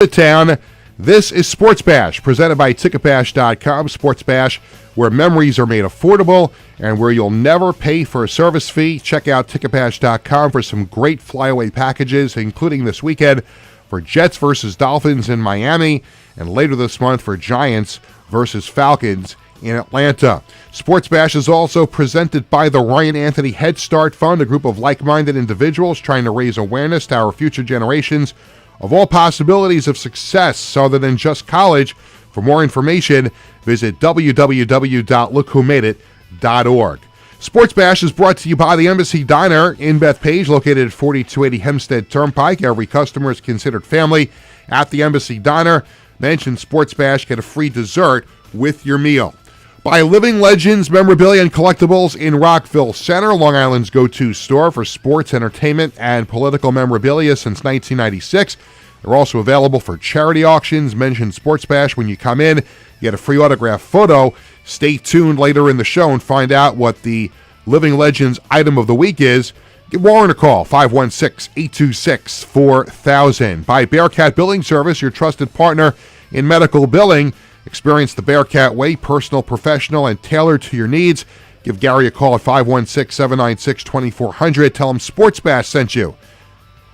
Levittown. This is Sports Bash, presented by Ticketbash.com. Sports Bash, where memories are made affordable and where you'll never pay for a service fee. Check out Ticketbash.com for some great flyaway packages, including this weekend for Jets versus Dolphins in Miami, and later this month for Giants versus Falcons in Atlanta. Sports Bash is also presented by the Ryan Anthony Head Start Fund, a group of like-minded individuals trying to raise awareness to our future generations of all possibilities of success other than just college. For more information, visit www.lookwhomadeit.org. Sports Bash is brought to you by the Embassy Diner in Bethpage, located at 4280 Hempstead Turnpike. Every customer is considered family at the Embassy Diner. Mention Sports Bash, get a free dessert with your meal. By Living Legends Memorabilia and Collectibles in Rockville Center, Long Island's go-to store for sports, entertainment, and political memorabilia since 1996. They're also available for charity auctions. Mention Sports Bash when you come in. You get a free autograph photo. Stay tuned later in the show and find out what the Living Legends item of the week is. Give Warren a call, 516-826-4000. By Bearcat Billing Service, your trusted partner in medical billing. Experience the Bearcat way, personal, professional, and tailored to your needs. Give Gary a call at 516-796-2400. Tell him Sports Bash sent you.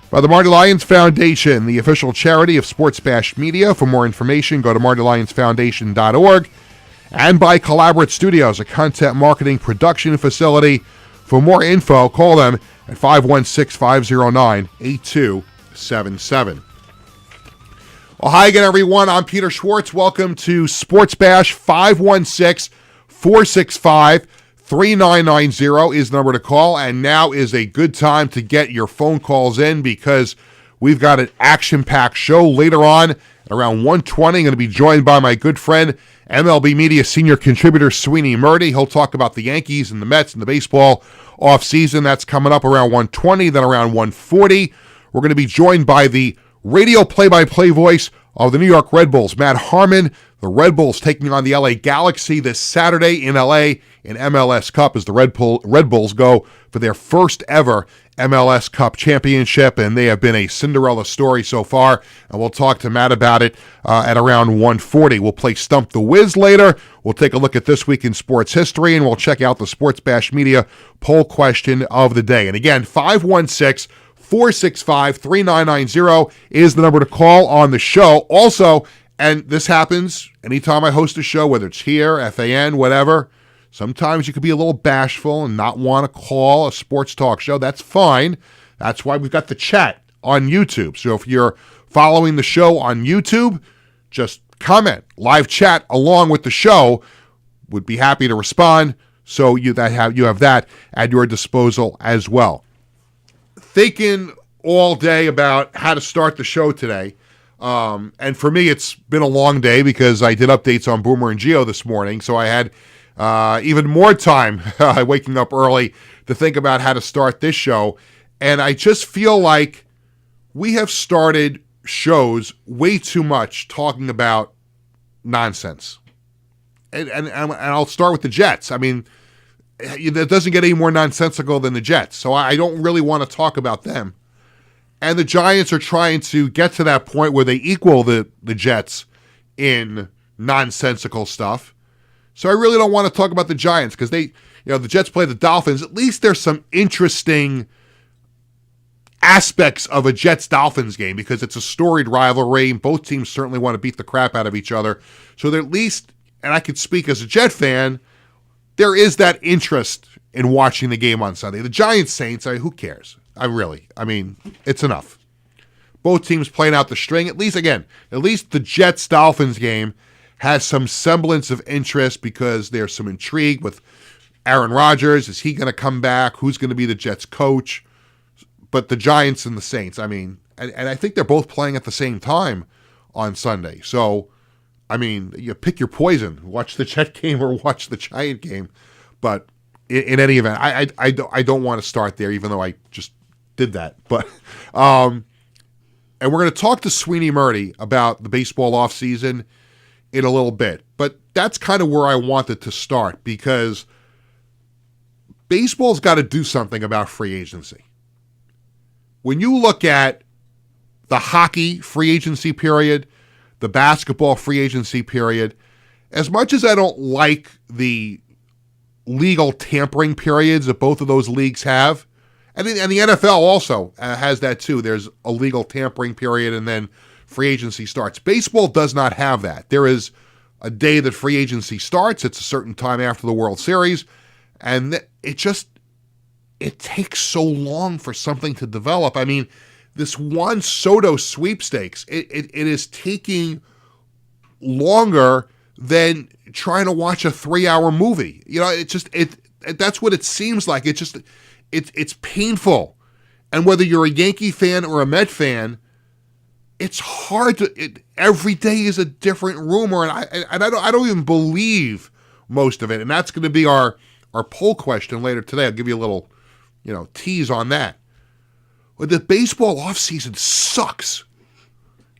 By the Marty Lyons Foundation, the official charity of Sports Bash Media. For more information, go to martylyonsfoundation.org. And by Collaborate Studios, a content marketing production facility. For more info, call them at 516-509-8277. Well, hi again, everyone. I'm Peter Schwartz. Welcome to Sports Bash. 516-465-3990 is the number to call. And now is a good time to get your phone calls in because we've got an action-packed show later on at around 1:20. I'm going to be joined by my good friend, MLB Media senior contributor Sweeny Murti. He'll talk about the Yankees and the Mets and the baseball offseason. That's coming up around 1:20, then around 1:40. We're going to be joined by the radio play-by-play voice of the New York Red Bulls, Matt Harmon. The Red Bulls taking on the LA Galaxy this Saturday in LA in MLS Cup as the Red Bulls go for their first ever MLS Cup championship, and they have been a Cinderella story so far, and we'll talk to Matt about it at around 1:40. We'll play Stump the Wiz later. We'll take a look at This Week in Sports History, and we'll check out the Sports Bash Media poll question of the day. And again, 516-465-3990 is the number to call on the show. Also, and this happens anytime I host a show, whether it's here, FAN, whatever, sometimes you could be a little bashful and not want to call a sports talk show. That's fine. That's why we've got the chat on YouTube. So if you're following the show on YouTube, just comment, live chat along with the show. Would be happy to respond. So you have that at your disposal as well. Thinking all day about how to start the show today. And for me, it's been a long day because I did updates on Boomer and Geo this morning. So I had even more time waking up early to think about how to start this show. And I just feel like we have started shows way too much talking about nonsense. And I'll start with the Jets. I mean, it doesn't get any more nonsensical than the Jets. So I don't really want to talk about them. And the Giants are trying to get to that point where they equal the Jets in nonsensical stuff. So I really don't want to talk about the Giants because the Jets play the Dolphins. At least there's some interesting aspects of a Jets-Dolphins game because it's a storied rivalry. Both teams certainly want to beat the crap out of each other. So they're at least, and I could speak as a Jet fan, there is that interest in watching the game on Sunday. The Giants-Saints, who cares? I mean, it's enough. Both teams playing out the string. At least the Jets-Dolphins game has some semblance of interest because there's some intrigue with Aaron Rodgers. Is he going to come back? Who's going to be the Jets coach? But the Giants and the Saints, I mean, and I think they're both playing at the same time on Sunday. So, I mean, you pick your poison. Watch the Jet game or watch the Giant game. But in any event, I don't want to start there, even though I just did that. But and we're going to talk to Sweeny Murti about the baseball offseason in a little bit. But that's kind of where I wanted to start because baseball's got to do something about free agency. When you look at the hockey free agency period, the basketball free agency period. As much as I don't like the legal tampering periods that both of those leagues have, and the NFL also has that too. There's a legal tampering period and then free agency starts. Baseball does not have that. There is a day that free agency starts. It's a certain time after the World Series. And it takes so long for something to develop. I mean, this Juan Soto sweepstakes, it is taking longer than trying to watch a 3-hour movie. You know, that's what it seems like. It's painful. And whether you're a Yankee fan or a Met fan, it's hard to, every day is a different rumor. And I don't even believe most of it. And that's going to be our poll question later today. I'll give you a little, tease on that. But the baseball offseason sucks.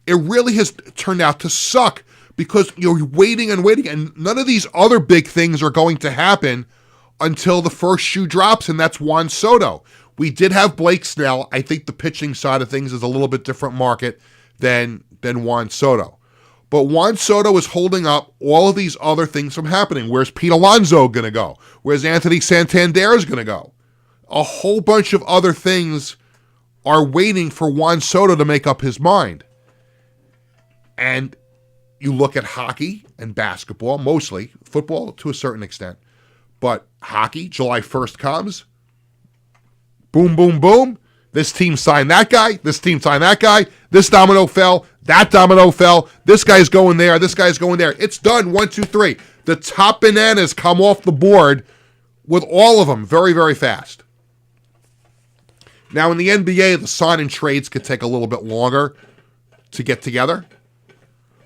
It really has turned out to suck because you're waiting and waiting, and none of these other big things are going to happen until the first shoe drops, and that's Juan Soto. We did have Blake Snell. I think the pitching side of things is a little bit different market than Juan Soto. But Juan Soto is holding up all of these other things from happening. Where's Pete Alonso going to go? Where's Anthony Santander is going to go? A whole bunch of other things are waiting for Juan Soto to make up his mind. And you look at hockey and basketball, mostly, football to a certain extent, but hockey, July 1st comes, boom, boom, boom, this team signed that guy, this team signed that guy, this domino fell, that domino fell, this guy's going there, this guy's going there. It's done, 1, 2, 3. The top bananas come off the board with all of them very, very fast. Now, in the NBA, the sign and trades could take a little bit longer to get together.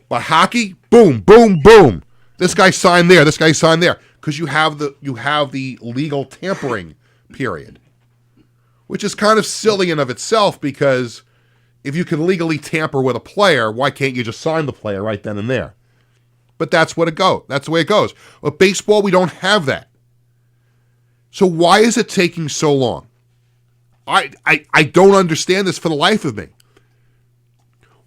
But hockey, boom, boom, boom. This guy signed there, this guy signed there. Because you have the legal tampering period. Which is kind of silly in of itself, because if you can legally tamper with a player, why can't you just sign the player right then and there? But that's what it goes. That's the way it goes. But baseball, we don't have that. So why is it taking so long? I don't understand this for the life of me.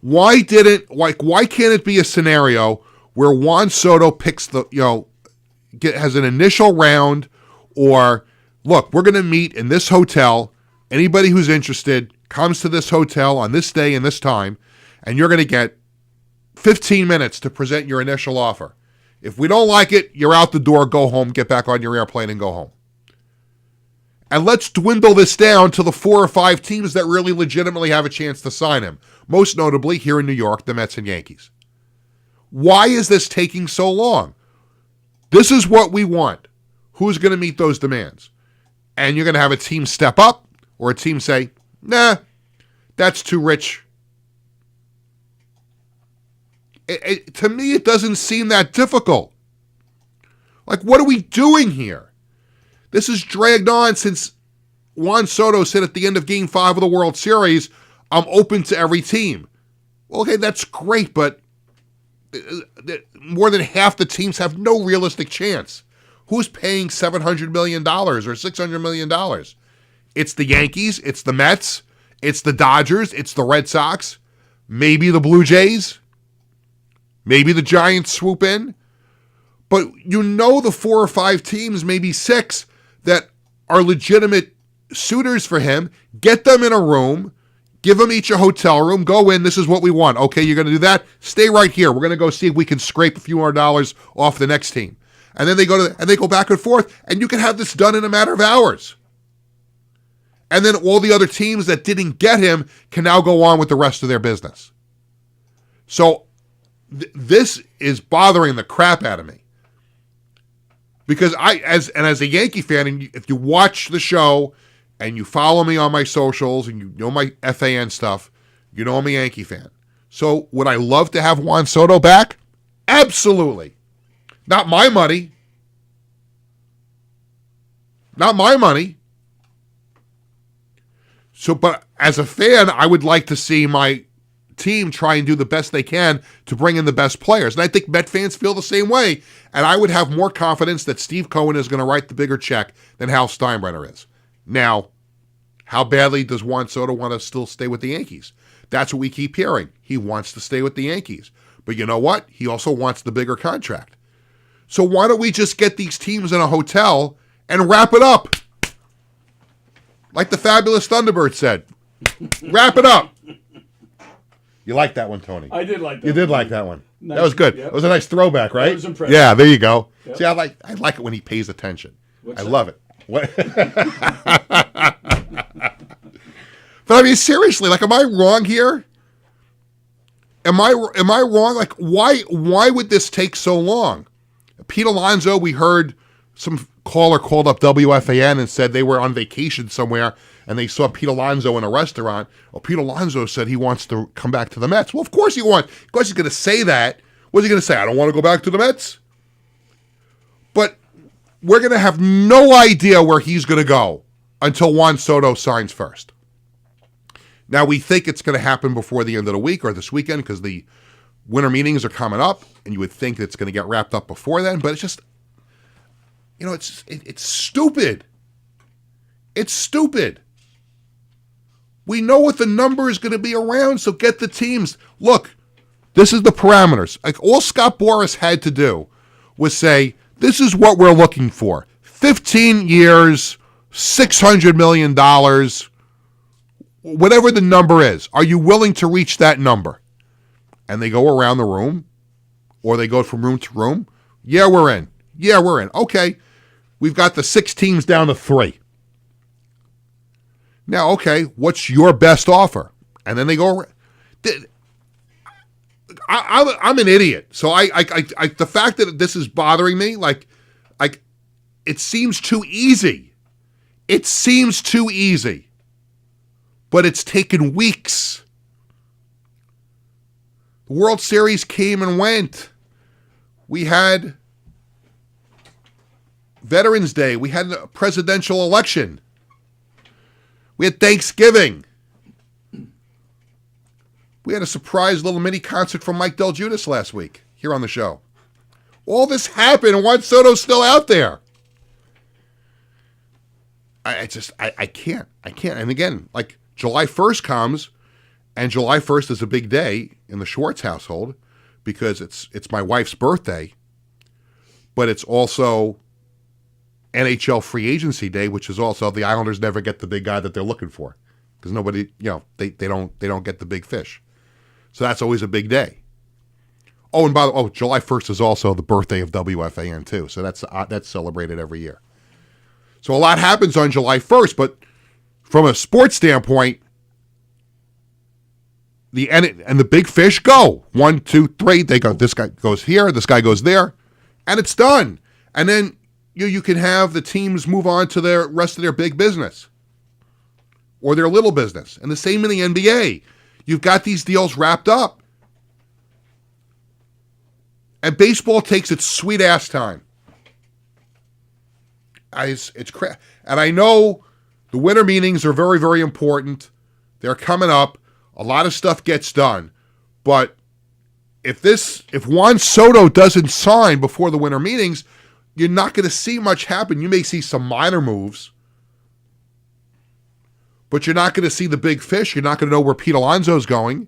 Why can't it be a scenario where Juan Soto picks has an initial round, or look, we're going to meet in this hotel. Anybody who's interested comes to this hotel on this day and this time, and you're going to get 15 minutes to present your initial offer. If we don't like it, you're out the door, go home, get back on your airplane and go home. And let's dwindle this down to the 4 or 5 teams that really legitimately have a chance to sign him. Most notably, here in New York, the Mets and Yankees. Why is this taking so long? This is what we want. Who's going to meet those demands? And you're going to have a team step up, or a team say, nah, that's too rich. To me, it doesn't seem that difficult. Like, what are we doing here? This has dragged on since Juan Soto said at the end of Game 5 of the World Series, I'm open to every team. Well, okay, that's great, but more than half the teams have no realistic chance. Who's paying $700 million or $600 million? It's the Yankees, it's the Mets, it's the Dodgers, it's the Red Sox, maybe the Blue Jays, maybe the Giants swoop in. But the 4 or 5 teams, maybe 6, that are legitimate suitors for him. Get them in a room, give them each a hotel room, go in, this is what we want. Okay, you're going to do that? Stay right here. We're going to go see if we can scrape a few more dollars off the next team. And then they go back and forth, and you can have this done in a matter of hours. And then all the other teams that didn't get him can now go on with the rest of their business. So this is bothering the crap out of me. Because as a Yankee fan, and if you watch the show and you follow me on my socials and you know my FAN stuff, you know I'm a Yankee fan. So would I love to have Juan Soto back? Absolutely. Not my money. Not my money. So, but as a fan, I would like to see my team try and do the best they can to bring in the best players. And I think Met fans feel the same way. And I would have more confidence that Steve Cohen is going to write the bigger check than Hal Steinbrenner is. Now, how badly does Juan Soto want to still stay with the Yankees? That's what we keep hearing. He wants to stay with the Yankees. But you know what? He also wants the bigger contract. So why don't we just get these teams in a hotel and wrap it up? Like the fabulous Thunderbird said. Wrap it up. You like that one, Tony? I did like that. You did like that one. Nice. That was good. Yep. It was a nice throwback, right? That was impressive. Yeah, there you go. Yep. See, I like it when he pays attention. What's I that? love it. What? But I mean, seriously, like, am I wrong here? Am I wrong? Like, why would this take so long? Pete Alonso, we heard some caller called up WFAN and said they were on vacation somewhere and they saw Pete Alonso in a restaurant. Well, Pete Alonso said he wants to come back to the Mets. Well, of course he wants. Of course he's going to say that. What's he going to say? I don't want to go back to the Mets? But we're going to have no idea where he's going to go until Juan Soto signs first. Now, we think it's going to happen before the end of the week or this weekend because the winter meetings are coming up, and you would think it's going to get wrapped up before then, but it's just, it's stupid. It's stupid. We know what the number is going to be around, so get the teams. Look, this is the parameters. Like, all Scott Boras had to do was say, this is what we're looking for. 15 years, $600 million, whatever the number is. Are you willing to reach that number? And they go around the room, or they go from room to room. Yeah, we're in. Yeah, we're in. Okay, we've got the 6 teams down to 3. Now, okay, what's your best offer? And then they go. I'm an idiot. So I the fact that this is bothering me, like it seems too easy. It seems too easy, but it's taken weeks. The World Series came and went. We had Veterans Day. We had a presidential election. We had Thanksgiving. We had a surprise little mini concert from Mike Del Giudice last week here on the show. All this happened, and Juan Soto's still out there. I can't. And again, like, July 1st comes, and July 1st is a big day in the Schwartz household because it's my wife's birthday, but it's also NHL free agency day, which is also the Islanders never get the big guy that they're looking for because nobody, they don't get the big fish. So that's always a big day. Oh, and by the way, July 1st is also the birthday of WFAN too. So that's celebrated every year. So a lot happens on July 1st, but from a sports standpoint, the big fish go 1, 2, 3. They go. This guy goes here. This guy goes there, and it's done. And then you can have the teams move on to the rest of their big business or their little business. And the same in the NBA. You've got these deals wrapped up, and baseball takes its sweet ass time. It's crap. And I know the winter meetings are very, very important. They're coming up. A lot of stuff gets done. But if Juan Soto doesn't sign before the winter meetings, you're not going to see much happen. You may see some minor moves, but you're not going to see the big fish. You're not going to know where Pete Alonso's going.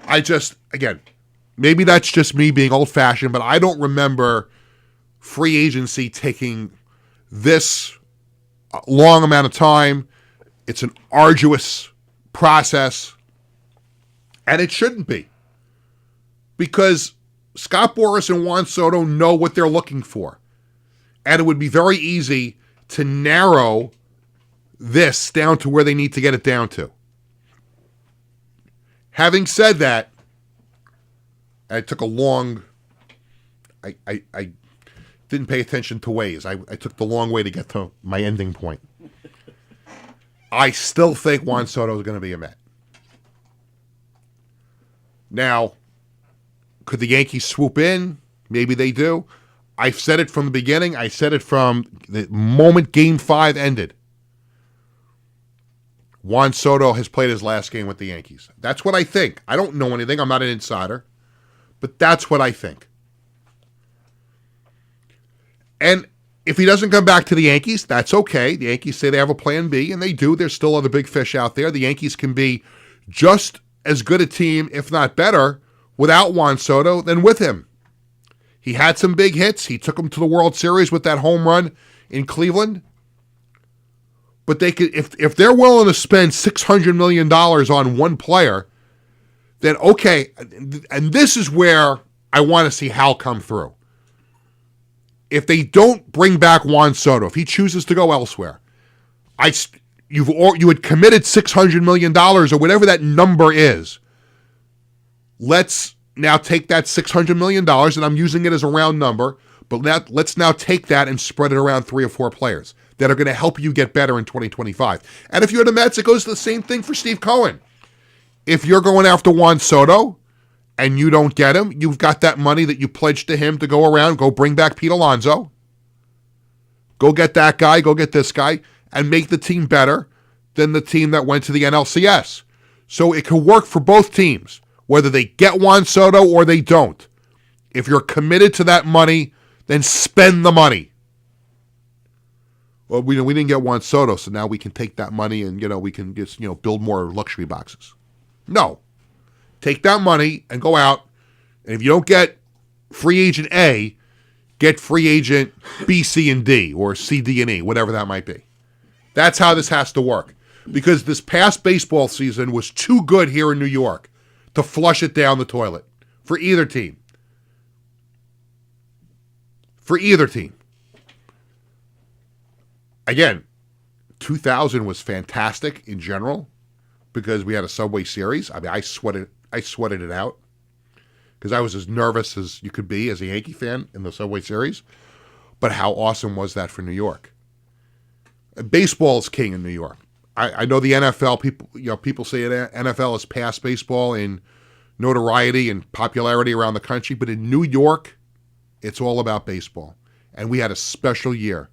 Again, maybe that's just me being old-fashioned, but I don't remember free agency taking this long amount of time. It's an arduous process, and it shouldn't be, because Scott Boras and Juan Soto know what they're looking for, and it would be very easy to narrow this down to where they need to get it down to. Having said that, I took a long, I didn't pay attention to ways. I took the long way to get to my ending point. I still think Juan Soto is going to be a Met. Now, could the Yankees swoop in? Maybe they do. I've said it from the beginning. I said it from the moment Game 5 ended. Juan Soto has played his last game with the Yankees. That's what I think. I don't know anything. I'm not an insider. But that's what I think. And if he doesn't come back to the Yankees, that's okay. The Yankees say they have a plan B, and they do. There's still other big fish out there. The Yankees can be just as good a team, if not better, without Juan Soto than with him. He had some big hits. He took them to the World Series with that home run in Cleveland. But they could, if they're willing to spend $600 million on one player, then okay, and this is where I want to see Hal come through. If they don't bring back Juan Soto, if he chooses to go elsewhere, you had committed $600 million or whatever that number is. Let's now take that $600 million, and I'm using it as a round number, but let's now take that and spread it around 3 or 4 players that are going to help you get better in 2025. And if you're the Mets, it goes to the same thing for Steve Cohen. If you're going after Juan Soto and you don't get him, you've got that money that you pledged to him to go around, go bring back Pete Alonso, go get that guy, go get this guy, and make the team better than the team that went to the NLCS. So it could work for both teams, whether they get Juan Soto or they don't. If you're committed to that money, then spend the money. Well, we didn't get Juan Soto, so now we can take that money and we can just build more luxury boxes. No. Take that money and go out, and if you don't get free agent A, get free agent B, C, and D, or C, D, and E, whatever that might be. That's how this has to work. Because this past baseball season was too good here in New York to flush it down the toilet for either team. For either team. Again, 2000 was fantastic in general because we had a Subway Series. I mean, I sweated it out because I was as nervous as you could be as a Yankee fan in the Subway Series. But how awesome was that for New York? Baseball is king in New York. I know the NFL people say NFL has passed baseball in notoriety and popularity around the country, but in New York, it's all about baseball. And we had a special year.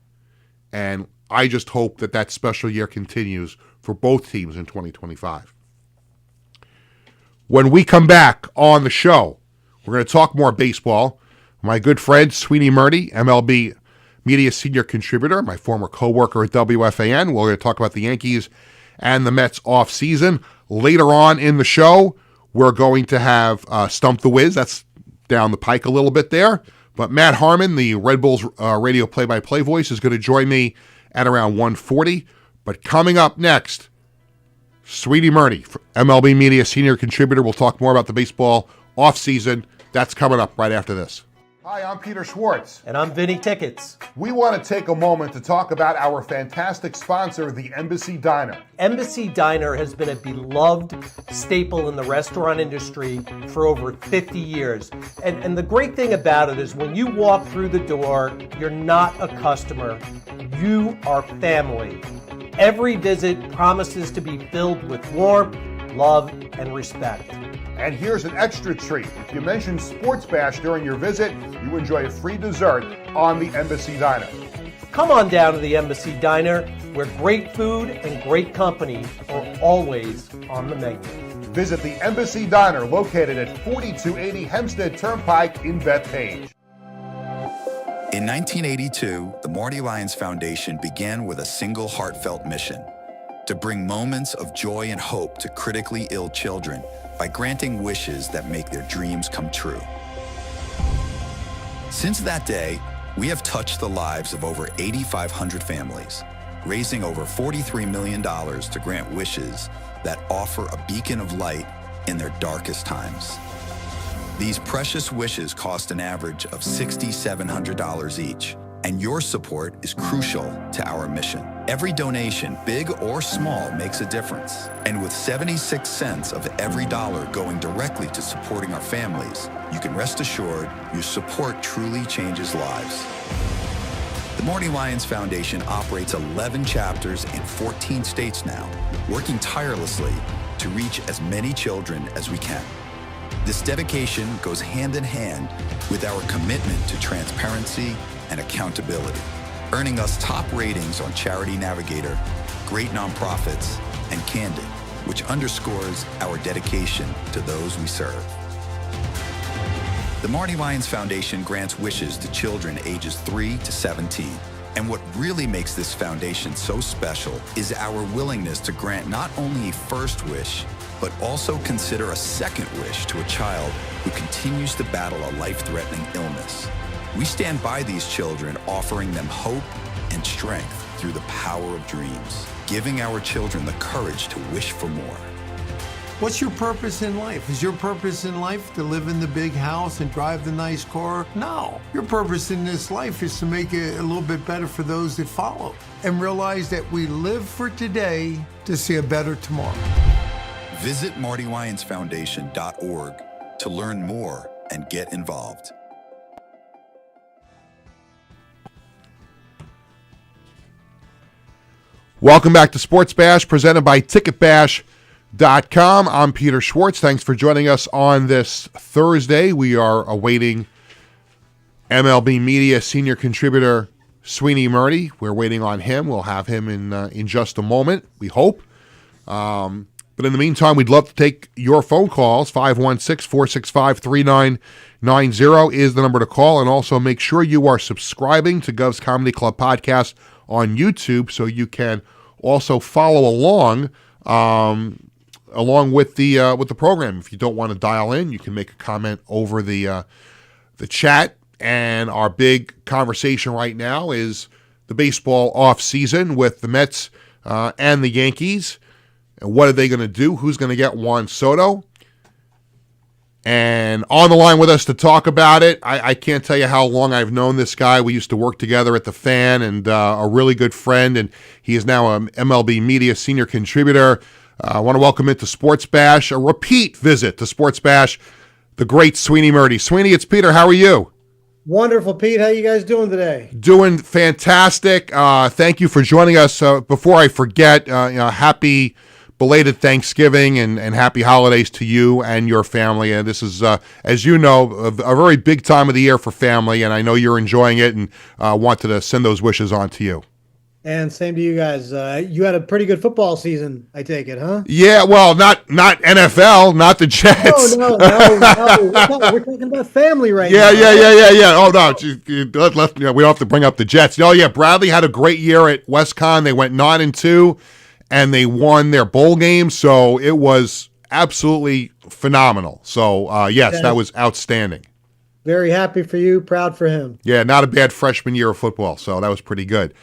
And I just hope that special year continues for both teams in 2025. When we come back on the show, we're going to talk more baseball. My good friend, Sweeny Murti, MLB Media Senior Contributor, my former co-worker at WFAN. We're going to talk about the Yankees and the Mets off-season. Later on in the show, we're going to have Stump the Wiz. That's down the pike a little bit there. But Matt Harmon, the Red Bulls radio play-by-play voice, is going to join me at around 1:40. But coming up next, Sweeny Murti, MLB Media Senior Contributor. We'll talk more about the baseball off-season. That's coming up right after this. Hi, I'm Peter Schwartz. And I'm Vinny Tickets. We want to take a moment to talk about our fantastic sponsor, the Embassy Diner. Embassy Diner has been a beloved staple in the restaurant industry for over 50 years. And the great thing about it is when you walk through the door, you're not a customer, you are family. Every visit promises to be filled with warmth, love, and respect. And here's an extra treat. If you mention Sports Bash during your visit, you enjoy a free dessert on the Embassy Diner. Come on down to the Embassy Diner, where great food and great company are always on the menu. Visit the Embassy Diner, located at 4280 Hempstead Turnpike in Bethpage. In 1982, the Marty Lyons Foundation began with a single heartfelt mission: to bring moments of joy and hope to critically ill children by granting wishes that make their dreams come true. Since that day, we have touched the lives of over 8,500 families, raising over $43 million to grant wishes that offer a beacon of light in their darkest times. These precious wishes cost an average of $6,700 each, and your support is crucial to our mission. Every donation, big or small, makes a difference. And with 76 cents of every dollar going directly to supporting our families, you can rest assured your support truly changes lives. The Marty Lyons Foundation operates 11 chapters in 14 states now, working tirelessly to reach as many children as we can. This dedication goes hand in hand with our commitment to transparency and accountability, earning us top ratings on Charity Navigator, Great Nonprofits, and Candid, which underscores our dedication to those we serve. The Marty Lyons Foundation grants wishes to children ages 3 to 17, And what really makes this foundation so special is our willingness to grant not only a first wish, but also consider a second wish to a child who continues to battle a life-threatening illness. We stand by these children, offering them hope and strength through the power of dreams, giving our children the courage to wish for more. What's your purpose in life? Is your purpose in life to live in the big house and drive the nice car? No. Your purpose in this life is to make it a little bit better for those that follow and realize that we live for today to see a better tomorrow. Visit MartyWyonsFoundation.org to learn more and get involved. Welcome back to Sports Bash, presented by TicketBash.com. I'm Peter Schwartz. Thanks for joining us on this Thursday. We are awaiting MLB Media senior contributor Sweeny Murti. We're waiting on him. We'll have him in just a moment, we hope. But in the meantime, we'd love to take your phone calls. 516-465-3990 is the number to call. And also make sure you are subscribing to Govs Comedy Club Podcast on YouTube so you can also follow along with the program. If you don't want to dial in, you can make a comment over the chat. And our big conversation right now is the baseball off season with the Mets and the Yankees. And what are they going to do? Who's going to get Juan Soto? And on the line with us to talk about it, I can't tell you how long I've known this guy. We used to work together at the Fan, and a really good friend, and he is now an MLB Media senior contributor. I want to welcome into Sports Bash, a repeat visit to Sports Bash, the great Sweeny Murti. Sweeny, it's Peter. How are you? Wonderful, Pete. How you guys doing today? Doing fantastic. Thank you for joining us. Before I forget, happy belated Thanksgiving and happy holidays to you and your family. And this is, as you know, a very big time of the year for family, and I know you're enjoying it, and wanted to send those wishes on to you. And same to you guys. You had a pretty good football season, I take it, huh? Yeah, well, not NFL, not the Jets. No. We're talking about family right now. Yeah. Oh, no, we don't have to bring up the Jets. Oh, yeah, Bradley had a great year at WestCon. They went 9-2. And they won their bowl game, so it was absolutely phenomenal. So, yes, that was outstanding. Very happy for you, proud for him. Yeah, not a bad freshman year of football, so that was pretty good.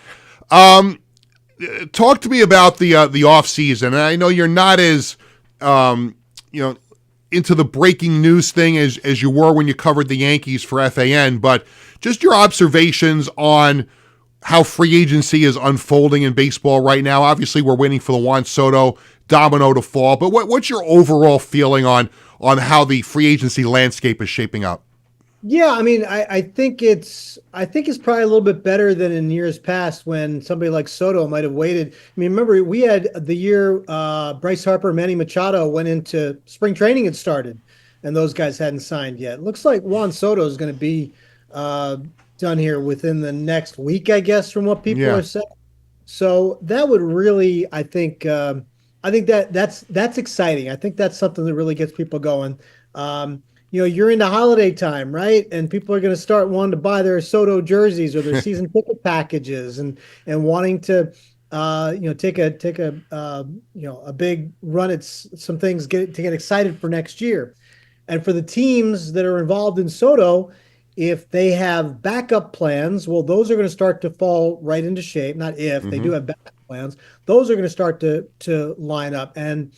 Talk to me about the off season. And I know you're not as into the breaking news thing as you were when you covered the Yankees for FAN, but just your observations on how free agency is unfolding in baseball right now. Obviously, we're waiting for the Juan Soto domino to fall, but what's your overall feeling on how the free agency landscape is shaping up? Yeah, I mean, I think it's probably a little bit better than in years past when somebody like Soto might have waited. I mean, remember we had the year Bryce Harper, Manny Machado went into spring training had started, and those guys hadn't signed yet. Looks like Juan Soto is going to be done here within the next week, I guess, from what people are saying. So that would really, I think that's exciting. I think that's something that really gets people going. You're into holiday time, right? And people are going to start wanting to buy their Soto jerseys or their season ticket packages and wanting to, take a big run at some things to get excited for next year. And for the teams that are involved in Soto, if they have backup plans, well, those are going to start to fall right into shape. Not if they do have backup plans, those are going to start to line up. And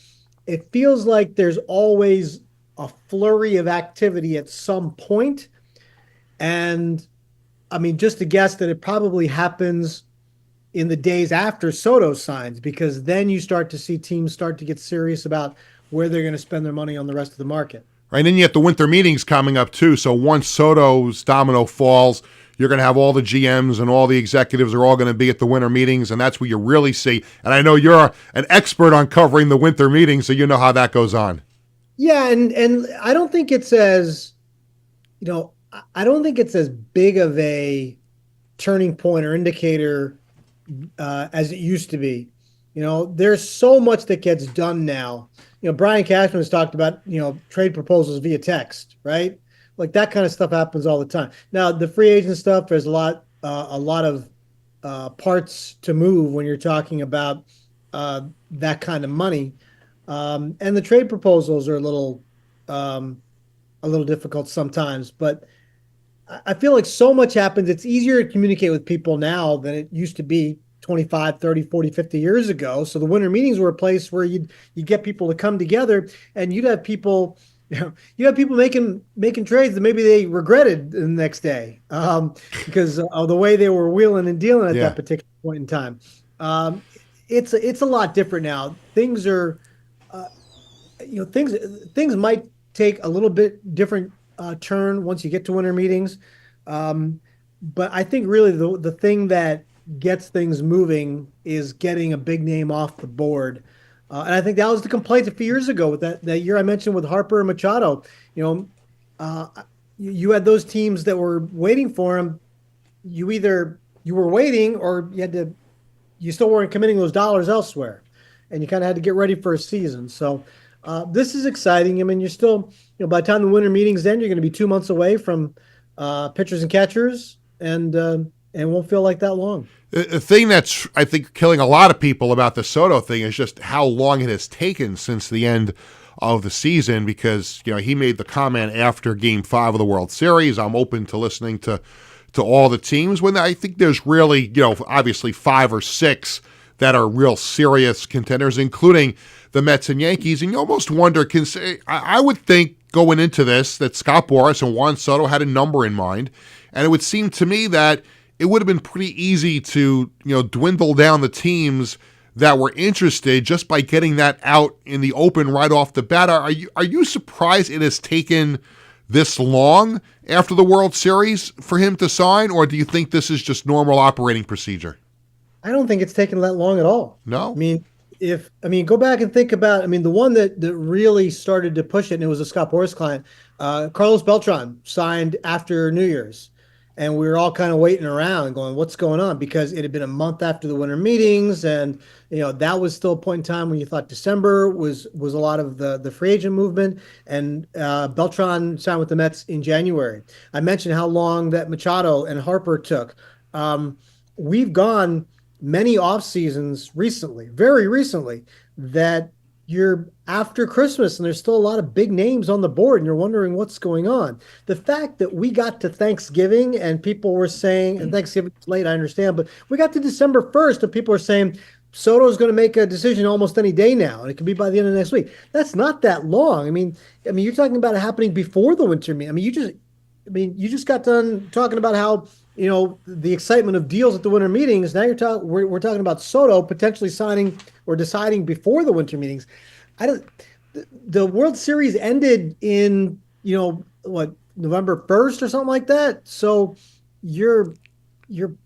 it feels like there's always a flurry of activity at some point. And I mean, just to guess that it probably happens in the days after Soto signs, because then you start to see teams start to get serious about where they're going to spend their money on the rest of the market. Right, and then you have the winter meetings coming up too. So once Soto's domino falls, you're going to have all the GMs and all the executives are all going to be at the winter meetings, and that's where you really see. And I know you're an expert on covering the winter meetings, so you know how that goes on. Yeah, and I don't think it's as, I don't think it's as big of a turning point or indicator as it used to be. There's so much that gets done now. Brian Cashman has talked about, trade proposals via text, right? Like that kind of stuff happens all the time. Now, the free agent stuff, there's a lot of parts to move when you're talking about that kind of money. And the trade proposals are a little difficult sometimes, but I feel like so much happens. It's easier to communicate with people now than it used to be 25, 30, 40, 50 years ago. So the winter meetings were a place where you'd get people to come together, and you'd have people, you have people making trades that maybe they regretted the next day because of the way they were wheeling and dealing at that particular point in time. It's a lot different now. Things are, things might take a little bit different turn once you get to winter meetings. But I think really the thing that gets things moving is getting a big name off the board. And I think that was the complaint a few years ago with that year I mentioned with Harper and Machado. You had those teams that were waiting for him. You were waiting, or you still weren't committing those dollars elsewhere, and you kind of had to get ready for a season. So this is exciting. I mean, you're still, by the time the winter meetings end, you're going to be 2 months away from pitchers and catchers, and won't feel like that long. The thing that's, I think, killing a lot of people about the Soto thing is just how long it has taken since the end of the season, because, he made the comment after Game 5 of the World Series, I'm open to listening to all the teams, when I think there's really, obviously 5 or 6 that are real serious contenders, including the Mets and Yankees. And you almost wonder, I would think going into this that Scott Boras and Juan Soto had a number in mind, and it would seem to me that it would have been pretty easy to, dwindle down the teams that were interested just by getting that out in the open right off the bat. Are you surprised it has taken this long after the World Series for him to sign, or do you think this is just normal operating procedure? I don't think it's taken that long at all. No? Go back and think about, the one that really started to push it, and it was a Scott Boras client, Carlos Beltran signed after New Year's. And we were all kind of waiting around going, what's going on? Because it had been a month after the winter meetings. And, that was still a point in time when you thought December was a lot of the free agent movement. And Beltran signed with the Mets in January. I mentioned how long that Machado and Harper took. We've gone many off seasons recently, very recently, that you're after Christmas and there's still a lot of big names on the board and you're wondering what's going on. The fact that we got to Thanksgiving and people were saying, and Thanksgiving's late, I understand, but we got to December 1st and people are saying Soto's going to make a decision almost any day now, and it could be by the end of next week. That's not that long. I mean, you're talking about it happening before the winter meeting. You just got done talking about how, the excitement of deals at the winter meetings. Now we're talking about Soto potentially signing or deciding before the winter meetings. The World Series ended in, November 1st or something like that. So you're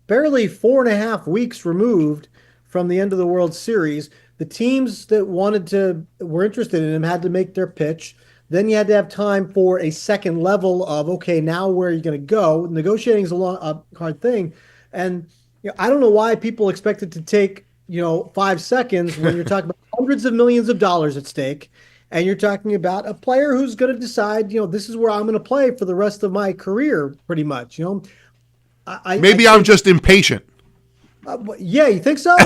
barely 4.5 weeks removed from the end of the World Series. The teams that were interested in him had to make their pitch. Then you had to have time for a second level of, okay, now where are you going to go? Negotiating is a hard thing. And I don't know why people expect it to take, 5 seconds when you're talking about hundreds of millions of dollars at stake. And you're talking about a player who's going to decide, this is where I'm going to play for the rest of my career, pretty much. I'm just impatient. Yeah, you think so?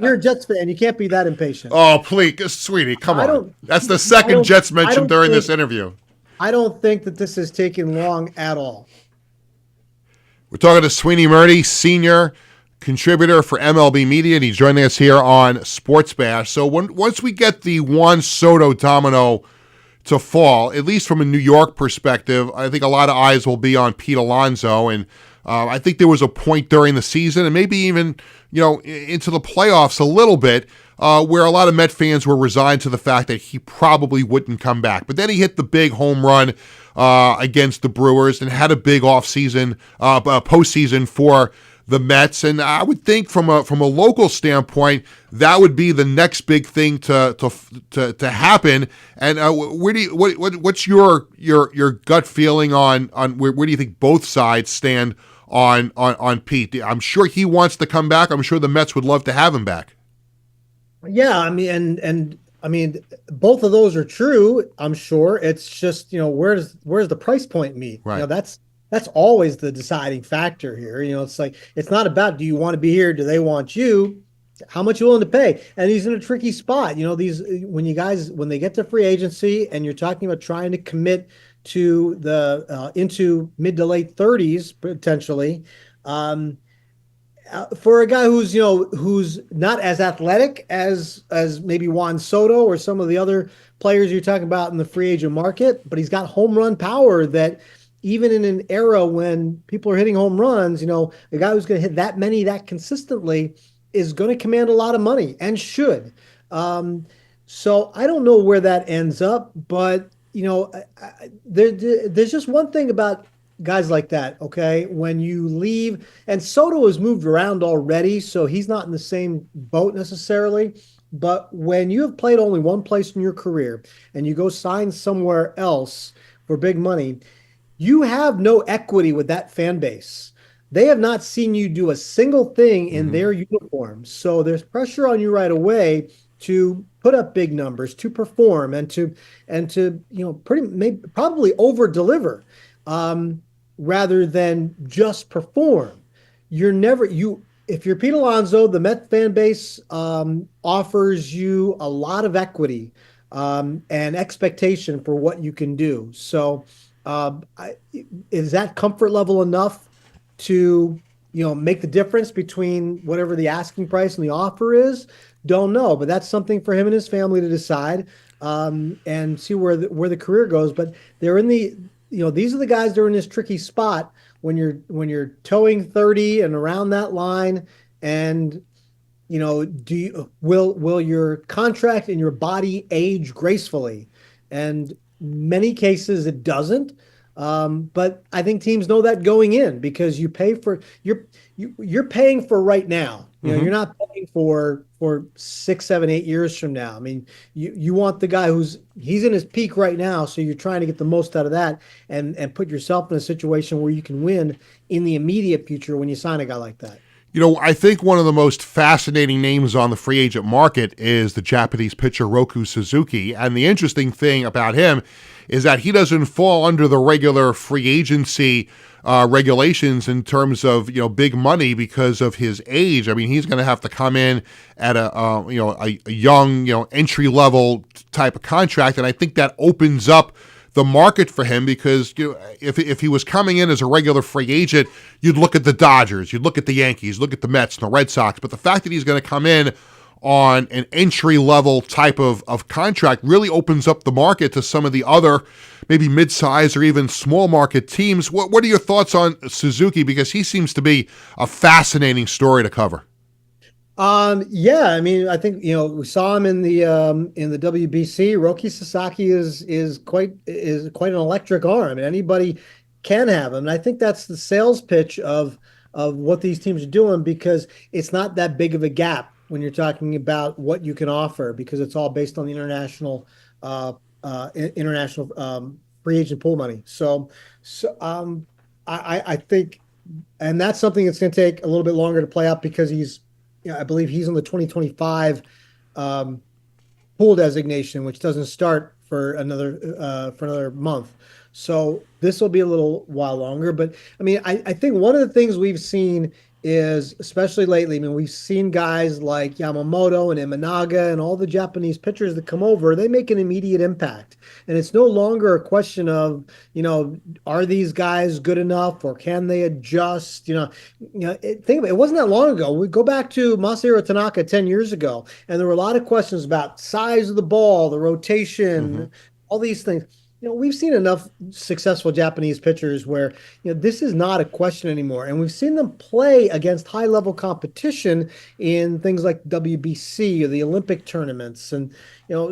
You're a Jets fan. You can't be that impatient. Oh, please, Sweeny, come on. That's the second Jets mentioned during this interview. I don't think that this has taken long at all. We're talking to Sweeny Murti, senior contributor for MLB Media, and he's joining us here on Sports Bash. So once we get the Juan Soto domino to fall, at least from a New York perspective, I think a lot of eyes will be on Pete Alonso, and I think there was a point during the season and maybe even, into the playoffs a little bit where a lot of Met fans were resigned to the fact that he probably wouldn't come back. But then he hit the big home run against the Brewers and had a big postseason for the Mets. And I would think from a local standpoint, that would be the next big thing to happen. And what's your gut feeling on where do you think both sides stand on Pete? I'm sure he wants to come back. I'm sure the Mets would love to have him back. Yeah, both of those are true. I'm sure it's just where's the price point meet? Right. that's always the deciding factor here. It's like, it's not about, do you want to be here? Do they want you? How much you willing to pay? And he's in a tricky spot. These, when they get to free agency and you're talking about trying to commit to the into mid to late 30s potentially, for a guy who's not as athletic as maybe Juan Soto or some of the other players you're talking about in the free agent market, but he's got home run power that even in an era when people are hitting home runs, a guy who's going to hit that many that consistently is going to command a lot of money and should. So I don't know where that ends up, but there's just one thing about guys like that, okay? When you leave, and Soto has moved around already, so he's not in the same boat necessarily. But when you have played only one place in your career and you go sign somewhere else for big money, you have no equity with that fan base. They have not seen you do a single thing in their uniforms. So there's pressure on you right away to put up big numbers, to perform, and to probably over deliver, rather than just perform. If you're Pete Alonso, the Met fan base offers you a lot of equity and expectation for what you can do. So is that comfort level enough to make the difference between whatever the asking price and the offer is? Don't know, but that's something for him and his family to decide, and see where the career goes. But they're in the these are the guys that are in this tricky spot when you're towing 30 and around that line, and will your contract and your body age gracefully? And many cases it doesn't. But I think teams know that going in, because you're paying for right now. You're not paying for 6, 7, 8 years from now. I mean, you want the guy he's in his peak right now, so you're trying to get the most out of that and put yourself in a situation where you can win in the immediate future when you sign a guy like that. I think one of the most fascinating names on the free agent market is the Japanese pitcher Roku Suzuki. And the interesting thing about him is that he doesn't fall under the regular free agency regulations in terms of big money because of his age. I mean, he's going to have to come in at a young entry level type of contract, and I think that opens up the market for him, because if he was coming in as a regular free agent, you'd look at the Dodgers, you'd look at the Yankees, look at the Mets and the Red Sox. But the fact that he's going to come in on an entry-level type of contract really opens up the market to some of the other maybe mid-size or even small market teams. What are your thoughts on Suzuki? Because he seems to be a fascinating story to cover. Yeah, I mean, I think we saw him in the WBC. Roki Sasaki is quite an electric arm, and anybody can have him. And I think that's the sales pitch of what these teams are doing, because it's not that big of a gap when you're talking about what you can offer, because it's all based on the international free agent pool money. So I think, and that's something that's going to take a little bit longer to play out, because I believe he's on the 2025 pool designation, which doesn't start for another month. So this will be a little while longer. But I mean, I think one of the things we've seen is, especially lately, I mean, we've seen guys like Yamamoto and Imanaga and all the Japanese pitchers that come over, they make an immediate impact. And it's no longer a question of, are these guys good enough, or can they adjust? Think about it, wasn't that long ago. We go back to Masahiro Tanaka 10 years ago, and there were a lot of questions about size of the ball, the rotation, all these things. We've seen enough successful Japanese pitchers where, this is not a question anymore. And we've seen them play against high-level competition in things like WBC or the Olympic tournaments. And,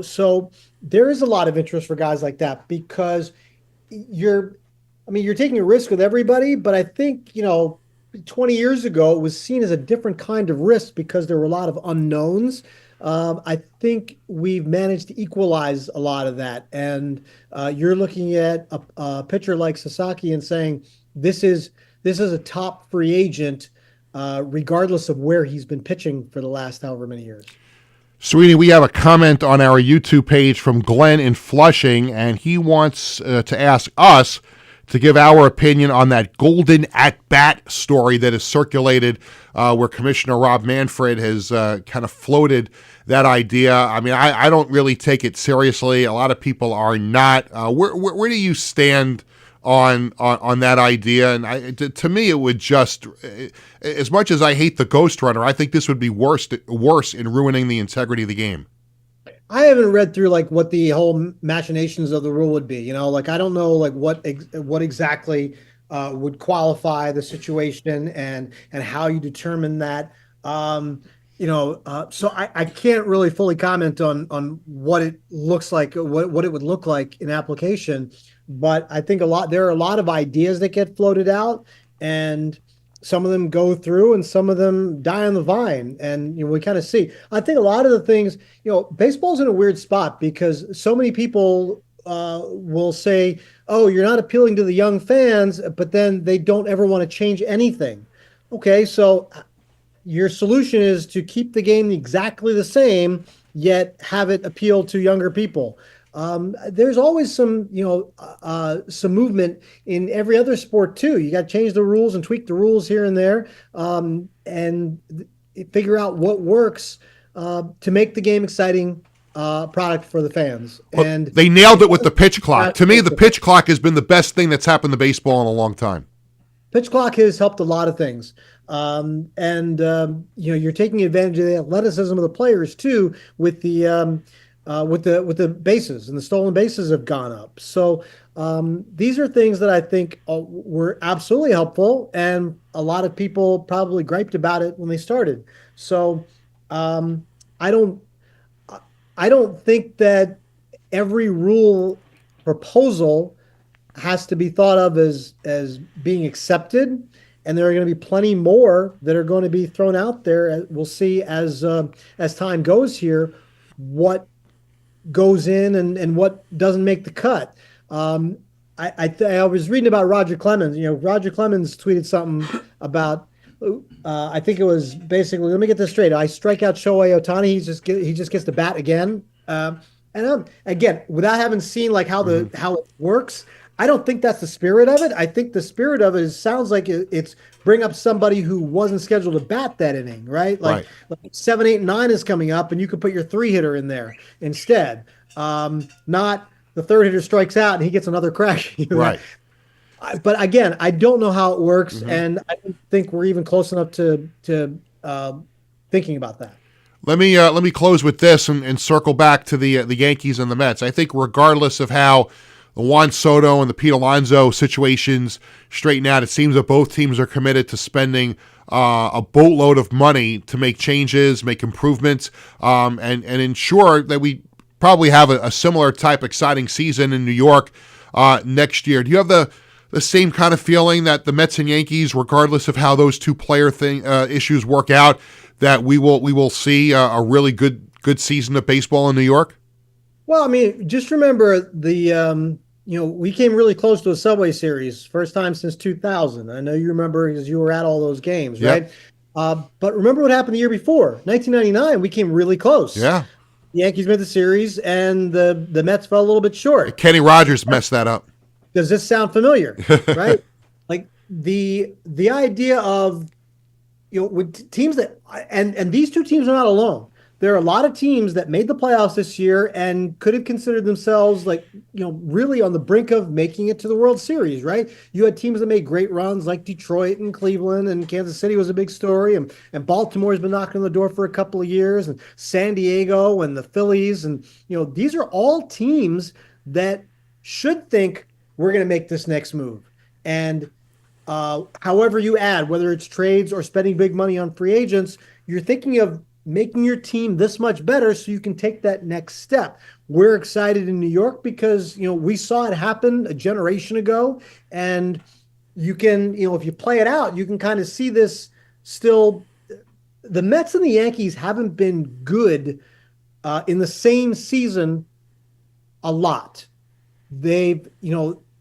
so there is a lot of interest for guys like that, because you're taking a risk with everybody. But I think, 20 years ago, it was seen as a different kind of risk because there were a lot of unknowns. I think we've managed to equalize a lot of that. And you're looking at a pitcher like Sasaki and saying, this is a top free agent, regardless of where he's been pitching for the last however many years. Sweeny, we have a comment on our YouTube page from Glenn in Flushing, and he wants to ask us, to give our opinion on that golden at-bat story that has circulated, where Commissioner Rob Manfred has kind of floated that idea. I mean, I don't really take it seriously. A lot of people are not. Where do you stand on that idea? And to me, it would just, as much as I hate the Ghost Runner, I think this would be worse in ruining the integrity of the game. I haven't read through like what the whole machinations of the rule would be. Like I don't know like what exactly would qualify the situation and how you determine that. So I can't really fully comment on what it looks like, what it would look like in application. But I think there are a lot of ideas that get floated out, and some of them go through and some of them die on the vine. And we kind of see. I think a lot of the things, baseball's in a weird spot because so many people will say, "Oh, you're not appealing to the young fans," but then they don't ever want to change anything. Okay, so your solution is to keep the game exactly the same, yet have it appeal to younger people. There's always some movement in every other sport too. You got to change the rules and tweak the rules here and there, and figure out what works to make the game exciting product for the fans. Well, and they nailed it with the pitch clock. To me, the pitch clock has been the best thing that's happened to baseball in a long time. Pitch clock has helped a lot of things. You're taking advantage of the athleticism of the players too with the bases, and the stolen bases have gone up. So these are things that I think were absolutely helpful, and a lot of people probably griped about it when they started. So I don't think that every rule proposal has to be thought of as being accepted. And there are going to be plenty more that are going to be thrown out there. We'll see as time goes here, what goes in and what doesn't make the cut. I was reading about Roger Clemens. Roger Clemens tweeted something about. I think it was basically. Let me get this straight. I strike out Shohei Ohtani. He just gets to bat again. Again, without having seen like how it works. I don't think that's the spirit of it. I think the spirit of it sounds like it's bring up somebody who wasn't scheduled to bat that inning, right? Like 7, 8, 9 is coming up, and you could put your 3-hitter in there instead. Not the 3rd hitter strikes out and he gets another crack. Right. But again, I don't know how it works, and I don't think we're even close enough to thinking about that. Let me close with this and circle back to the Yankees and the Mets. I think regardless of how the Juan Soto and the Pete Alonso situations straighten out, it seems that both teams are committed to spending a boatload of money to make changes, make improvements, and ensure that we probably have a similar type exciting season in New York next year. Do you have the same kind of feeling that the Mets and Yankees, regardless of how those two player issues work out, that we will see a really good season of baseball in New York? Well, I mean, just remember we came really close to a Subway Series, first time since 2000. I know you remember because you were at all those games, right? But remember what happened the year before, 1999. We came really close. Yeah, the Yankees made the series, and the Mets fell a little bit short. Kenny Rogers messed that up. Does this sound familiar? Right? Like the idea of with teams that and these two teams are not alone. There are a lot of teams that made the playoffs this year and could have considered themselves really on the brink of making it to the World Series, right? You had teams that made great runs like Detroit and Cleveland, and Kansas City was a big story, and Baltimore's been knocking on the door for a couple of years, and San Diego and the Phillies, and these are all teams that should think we're going to make this next move. And however you add, whether it's trades or spending big money on free agents, you're thinking of making your team this much better so you can take that next step. We're excited in New York because, we saw it happen a generation ago, and you can, if you play it out, you can kind of see this still. The Mets and the Yankees haven't been good in the same season a lot. They've,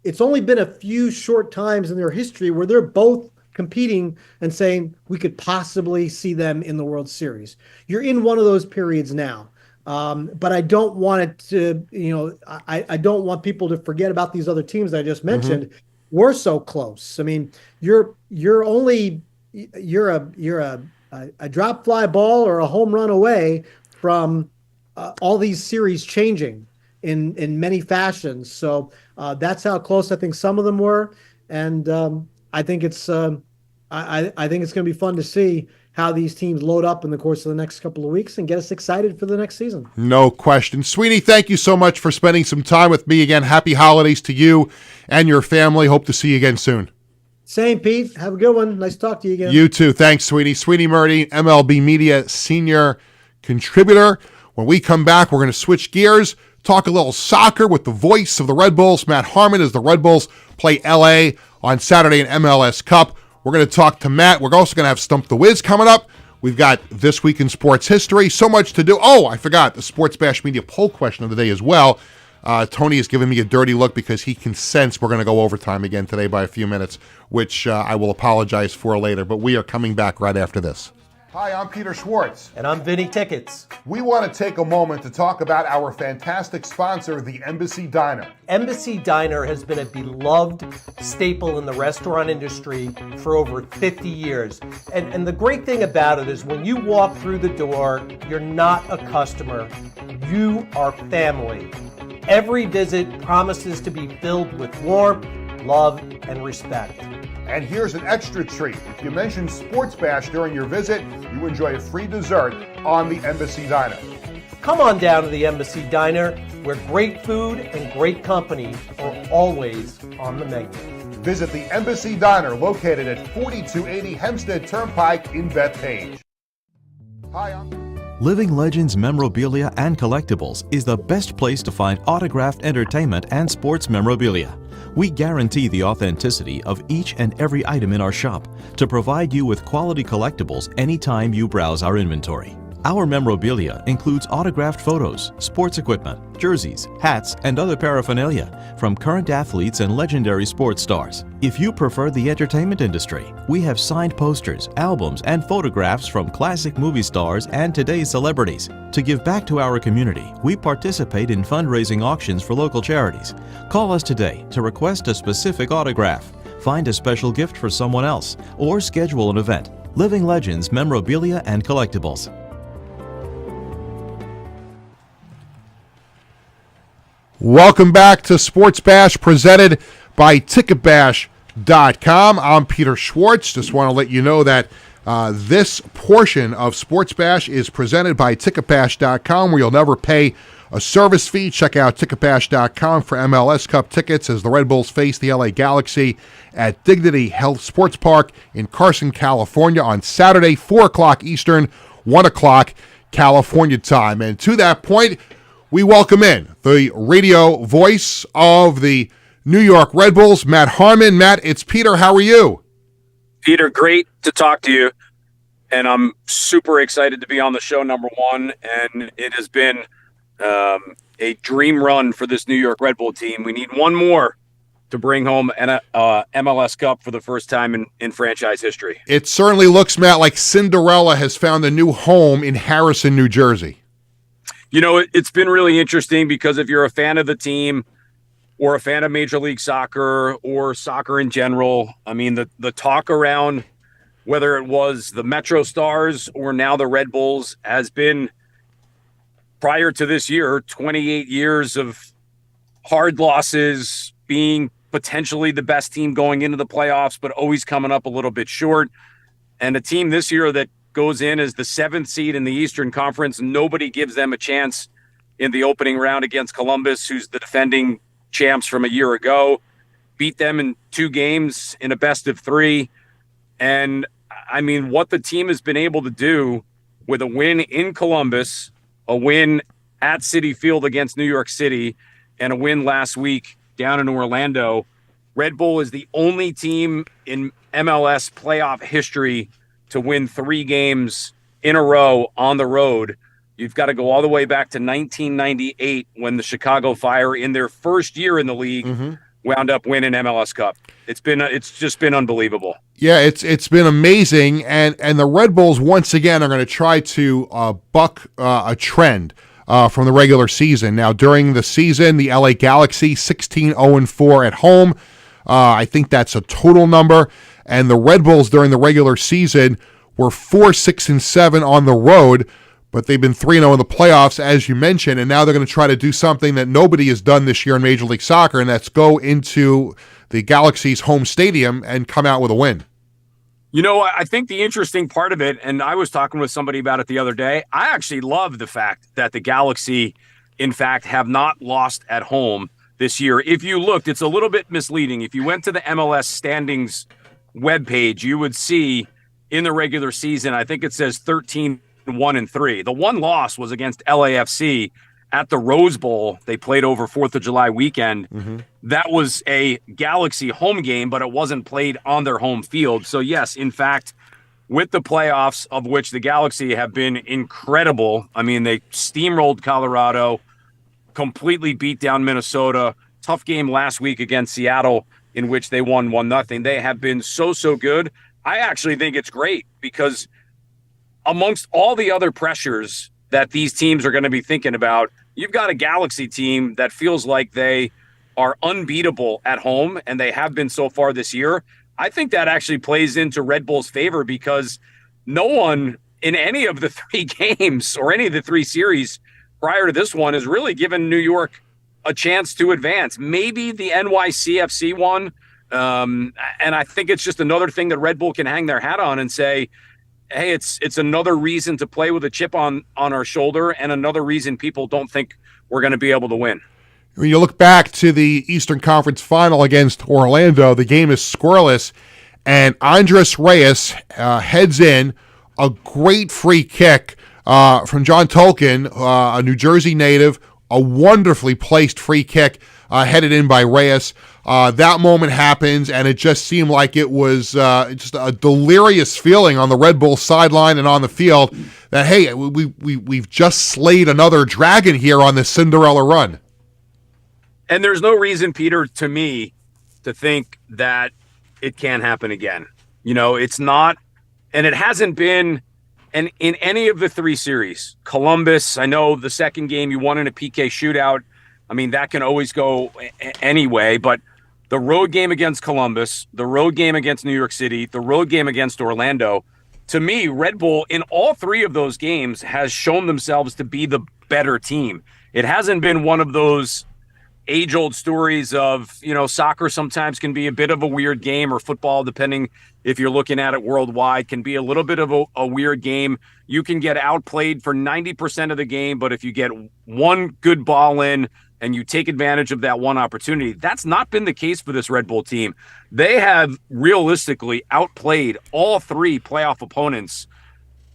it's only been a few short times in their history where they're both competing and saying we could possibly see them in the World Series. You're in one of those periods now. But I don't want it to, I don't want people to forget about these other teams that I just mentioned. we're so close. I mean, you're a drop fly ball or a home run away from all these series changing in many fashions. So that's how close I think some of them were, and I think it's I think it's going to be fun to see how these teams load up in the course of the next couple of weeks and get us excited for the next season. No question. Sweeny, thank you so much for spending some time with me again. Happy holidays to you and your family. Hope to see you again soon. Same, Pete. Have a good one. Nice to talk to you again. You too. Thanks, Sweeny. Sweeny Murti, MLB Media senior contributor. When we come back, we're going to switch gears, talk a little soccer with the voice of the Red Bulls, Matt Harmon, as the Red Bulls play LA on Saturday in MLS Cup. We're going to talk to Matt. We're also going to have Stump the Wiz coming up. We've got This Week in Sports History. So much to do. Oh, I forgot the Sports Bash Media poll question of the day as well. Tony is giving me a dirty look because he can sense we're going to go overtime again today by a few minutes, which I will apologize for later. But we are coming back right after this. Hi, I'm Peter Schwartz. And I'm Vinny Tickets. We want to take a moment to talk about our fantastic sponsor, the Embassy Diner. Embassy Diner has been a beloved staple in the restaurant industry for over 50 years. And the great thing about it is when you walk through the door, you're not a customer, you are family. Every visit promises to be filled with warmth, love, and respect. And here's an extra treat. If you mention Sports Bash during your visit, you enjoy a free dessert on the Embassy Diner. Come on down to the Embassy Diner, where great food and great company are always on the menu. Visit the Embassy Diner, located at 4280 Hempstead Turnpike in Bethpage. Hi, I'm... Living Legends Memorabilia and Collectibles is the best place to find autographed entertainment and sports memorabilia. We guarantee the authenticity of each and every item in our shop to provide you with quality collectibles anytime you browse our inventory. Our memorabilia includes autographed photos, sports equipment, jerseys, hats, and other paraphernalia from current athletes and legendary sports stars. If you prefer the entertainment industry, we have signed posters, albums, and photographs from classic movie stars and today's celebrities. To give back to our community, we participate in fundraising auctions for local charities. Call us today to request a specific autograph, find a special gift for someone else, or schedule an event. Living Legends Memorabilia and Collectibles. Welcome back to Sports Bash, presented by TicketBash.com. I'm Peter Schwartz. Just want to let you know that this portion of Sports Bash is presented by TicketBash.com, where you'll never pay a service fee. Check out TicketBash.com for MLS Cup tickets as the Red Bulls face the LA Galaxy at Dignity Health Sports Park in Carson, California on Saturday, 4 o'clock Eastern, 1 o'clock California time. And to that point, we welcome in the radio voice of the New York Red Bulls, Matt Harmon. Matt, it's Peter. How are you? Peter, great to talk to you. And I'm super excited to be on the show, number one. And it has been a dream run for this New York Red Bull team. We need one more to bring home an MLS Cup for the first time in franchise history. It certainly looks, Matt, like Cinderella has found a new home in Harrison, New Jersey. You know, it's been really interesting because if you're a fan of the team or a fan of Major League Soccer or soccer in general, I mean, the talk around whether it was the Metro Stars or now the Red Bulls has been, prior to this year, 28 years of hard losses, being potentially the best team going into the playoffs, but always coming up a little bit short. And a team this year that goes in as the 7th seed in the Eastern Conference. Nobody gives them a chance in the opening round against Columbus, who's the defending champs from a year ago. Beat them in 2 games in a best of 3. And, I mean, what the team has been able to do with a win in Columbus, a win at Citi Field against New York City, and a win last week down in Orlando, Red Bull is the only team in MLS playoff history to win 3 games in a row on the road. You've got to go all the way back to 1998 when the Chicago Fire, in their first year in the league, wound up winning MLS Cup. It's just been unbelievable. Yeah, it's been amazing, and the Red Bulls once again are going to try to buck a trend from the regular season. Now, during the season, the LA Galaxy 16-0-4 at home. I think that's a total number. And the Red Bulls during the regular season were 4-6-7 on the road, but they've been 3-0 in the playoffs, as you mentioned, and now they're going to try to do something that nobody has done this year in Major League Soccer, and that's go into the Galaxy's home stadium and come out with a win. You know, I think the interesting part of it, and I was talking with somebody about it the other day, I actually love the fact that the Galaxy, in fact, have not lost at home this year. If you looked, it's a little bit misleading. If you went to the MLS standings webpage, you would see in the regular season, I think it says 13-1-3. The one loss was against LAFC at the Rose Bowl. They played over 4th of July weekend. Mm-hmm. That was a Galaxy home game, but it wasn't played on their home field. So yes, in fact, with the playoffs, of which the Galaxy have been incredible. I mean, they steamrolled Colorado, completely beat down Minnesota. Tough game last week against Seattle, in which they won 1-0. They have been so good. I actually think it's great because amongst all the other pressures that these teams are going to be thinking about, you've got a Galaxy team that feels like they are unbeatable at home, and they have been so far this year. I think that actually plays into Red Bull's favor because no one in any of the 3 games or any of the 3 series prior to this one has really given New York a chance to advance. Maybe the NYCFC one, and I think it's just another thing that Red Bull can hang their hat on and say, hey, it's another reason to play with a chip on our shoulder and another reason people don't think we're going to be able to win. When you look back to the Eastern Conference Final against Orlando, the game is scoreless, and Andres Reyes heads in a great free kick from John Tolkien, a New Jersey native, a wonderfully placed free kick headed in by Reyes. That moment happens, and it just seemed like it was just a delirious feeling on the Red Bull sideline and on the field that, hey, we've just slayed another dragon here on this Cinderella run. And there's no reason, Peter, to me, to think that it can't happen again. You know, it's not, and it hasn't been in any of the 3 series. Columbus, I know the second game you won in a PK shootout. I mean, that can always go anyway, but the road game against Columbus, the road game against New York City, the road game against Orlando, to me, Red Bull in all 3 of those games has shown themselves to be the better team. It hasn't been one of those age-old stories of, you know, soccer sometimes can be a bit of a weird game, or football, depending if you're looking at it worldwide, can be a little bit of a weird game. You can get outplayed for 90% of the game, but if you get one good ball in and you take advantage of that one opportunity, that's not been the case for this Red Bull team. They have realistically outplayed all 3 playoff opponents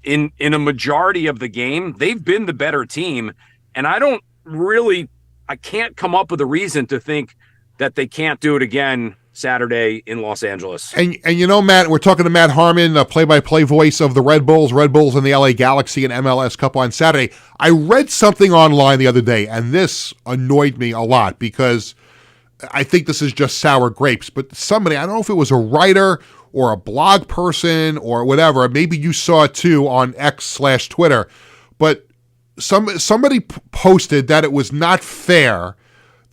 in a majority of the game. They've been the better team, and I can't come up with a reason to think that they can't do it again Saturday in Los Angeles. And you know, Matt, we're talking to Matt Harmon, the play-by-play voice of the Red Bulls and the LA Galaxy and MLS Cup on Saturday. I read something online the other day, and this annoyed me a lot because I think this is just sour grapes, but somebody, I don't know if it was a writer or a blog person or whatever, maybe you saw it too on X/Twitter, but somebody posted that it was not fair